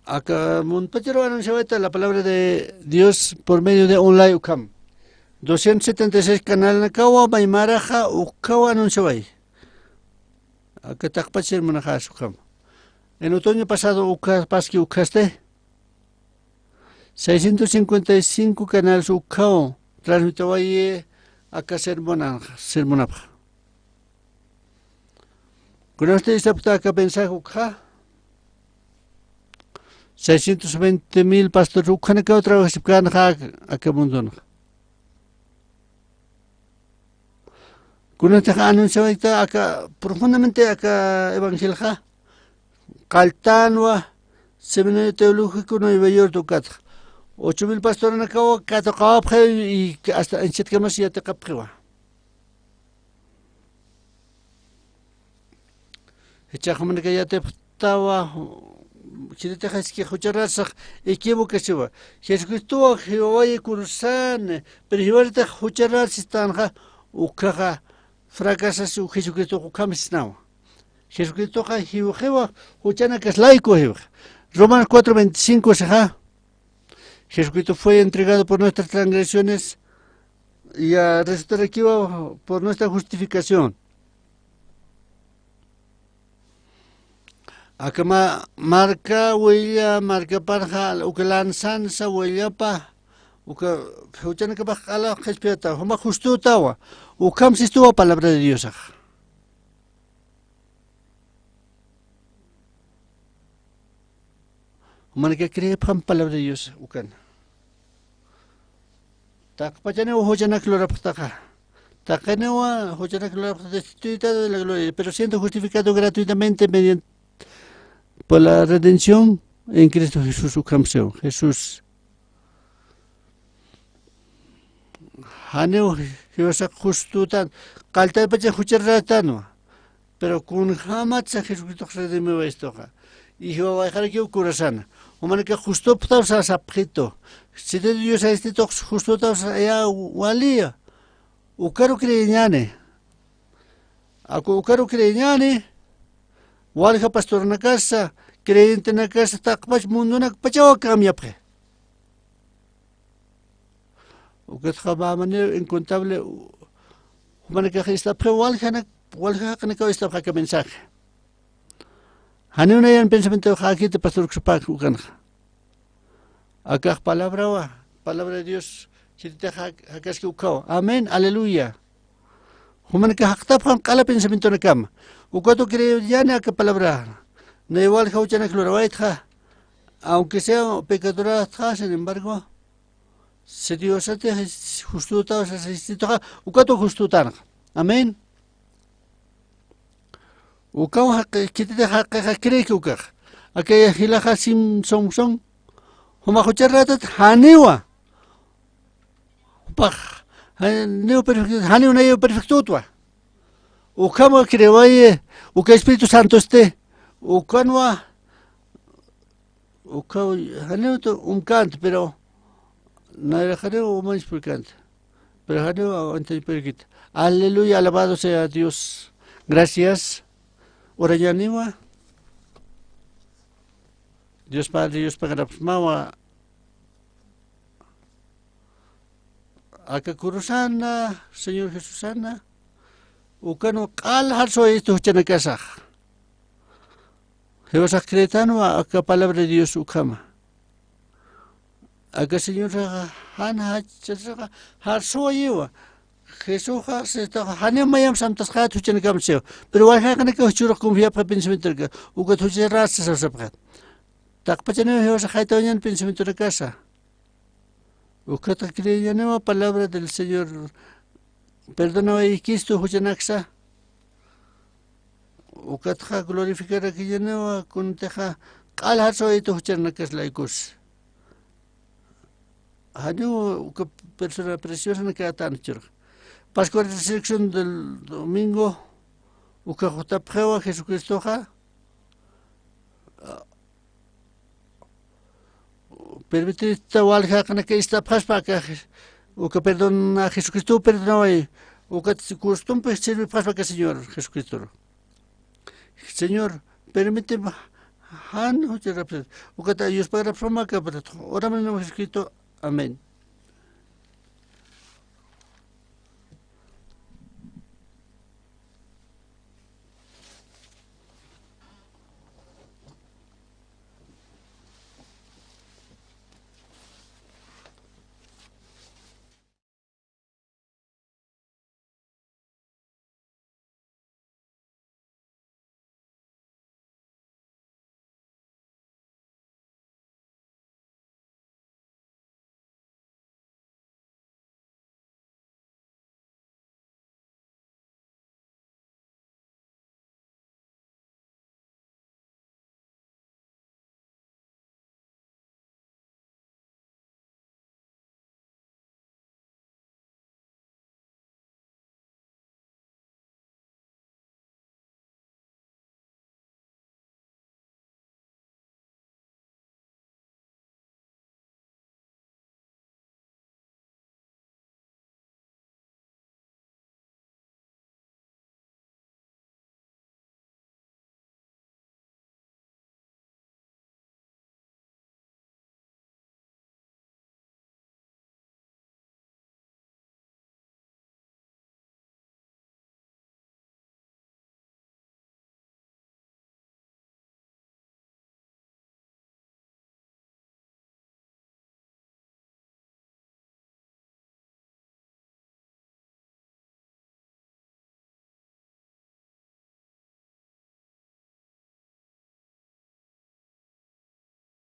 acá Montpachero anunciaba la palabra de Dios por medio de online Ukam. 276 canal Nakawa, Maimaraja, Ukawa anunciaba ahí. Acá Takpachir Manajas Ukam. En otoño pasado, Ukapaski Ukaste, 655 canales Ukao, transmitió ahí acá sermonapja. Con este acá pensar Ukha, 620,000 pastores Ukhanaka otra vez acá mundo. Con este anuncio acá profundamente acá evangelja. Caltanwa, seminario teológico Nueva York Ducat. 8,000 pastores acá, y hasta en Chetcamas ya te capjewa. Echajamane que ya te estaba, si te dejas que escucharas, equivocasiva. Jesucristo, Jehová y Cursan, pero Jehová te escucharas, están ucaja, fracasas, Jesucristo, ucamis now. Jesucristo Jehová, Huchana que es laico. Romanos 4:25 seja. Jesucristo fue entregado por nuestras transgresiones y a resucitar aquí por nuestra justificación. Acá marca huella, marca parja, uke lanzanza huella pa, uke Huchana que bajala respeta, homa justo tawa, ukam si estuvo palabra de Dios. Humana que cree pan palabra de Dios, ukan. Tak pachane o hojana clora pataja. Takane o hojana clora destituida de la gloria, pero siendo justificado gratuitamente mediante por la redención en Cristo Jesús, ukam seo. Jesús. Haneo Jehová justo tan. Calta pacha juchar tano. Pero con jamás Jesucristo redimió esto. Y Jehová va a dejar aquí un corazón. Humana que justo putas a sapjito. Si te Dios a este tox justo putas allá walía. Ucaro creñane. Ucaro creñane. Walja pastor na casa. Creyente na casa. Takpach mundo na pachawa camiapre. Ucat jabamane incontable. Humana que está pre walja na que está para que mensaje. Hanuna yan pensamiento aquí te pastor Xupac ukanja. Acá palabra de Dios, si te hagas que ukao. Amén, aleluya. Human que haktapam kala pensamiento na cama. Ukato creo ya na que palabra. No igual jauchana clorawaitja. Aunque sea pecadora, sin embargo, se Dios te justo ta asistido. Ukato justo tan. Amén. Ukao que te cree que ukaj. Aquella hilaja sim son. Huma jucharratat haniwa. Paj. Neo perfecto. Haniwa neo perfecto. Ukamo creoye. Uka Espíritu Santo esté. Ukanwa. Ukao haneo to canto, pero no era haneo más por canto. Pero haneo ante perquita. Aleluya, alabado sea Dios. Gracias. Ora yaniwa. Dios Padre, Dios Padre, mawa. Acá curusana, Señor Jesús Ana. Ukano kal harso esto chana casa. Jehová sacretano acá palabra de Dios ukama. Acá Señor Hana harso yewa. Jesús hanya mayam santas khat huchana kamseo. Pero wal hakana ka huchura kumvia pa pensamiento ka. Ukat huchara sa sapkat. Takpachane Jehová sakhaitañan pensamiento de casa. Ukata creyaneva palabra del Señor. Perdona y Cristo huchanaxa. Ukatja glorificar aquí yaneva con teja kal harso eto huchanakas laikus. Hanyo uka persona preciosa na ka tan chur. Pascua de Resurrección del domingo, uka jotapjewa Jesucristo ja. Permitir walja kana que está paspa que uka perdona Jesucristo perdona y uka costumbre sirve paspa que Señor Jesucristo. Señor, permite Han, José Rapset. Ukata, Dios para Froma, que ahora me hemos escrito. Amén.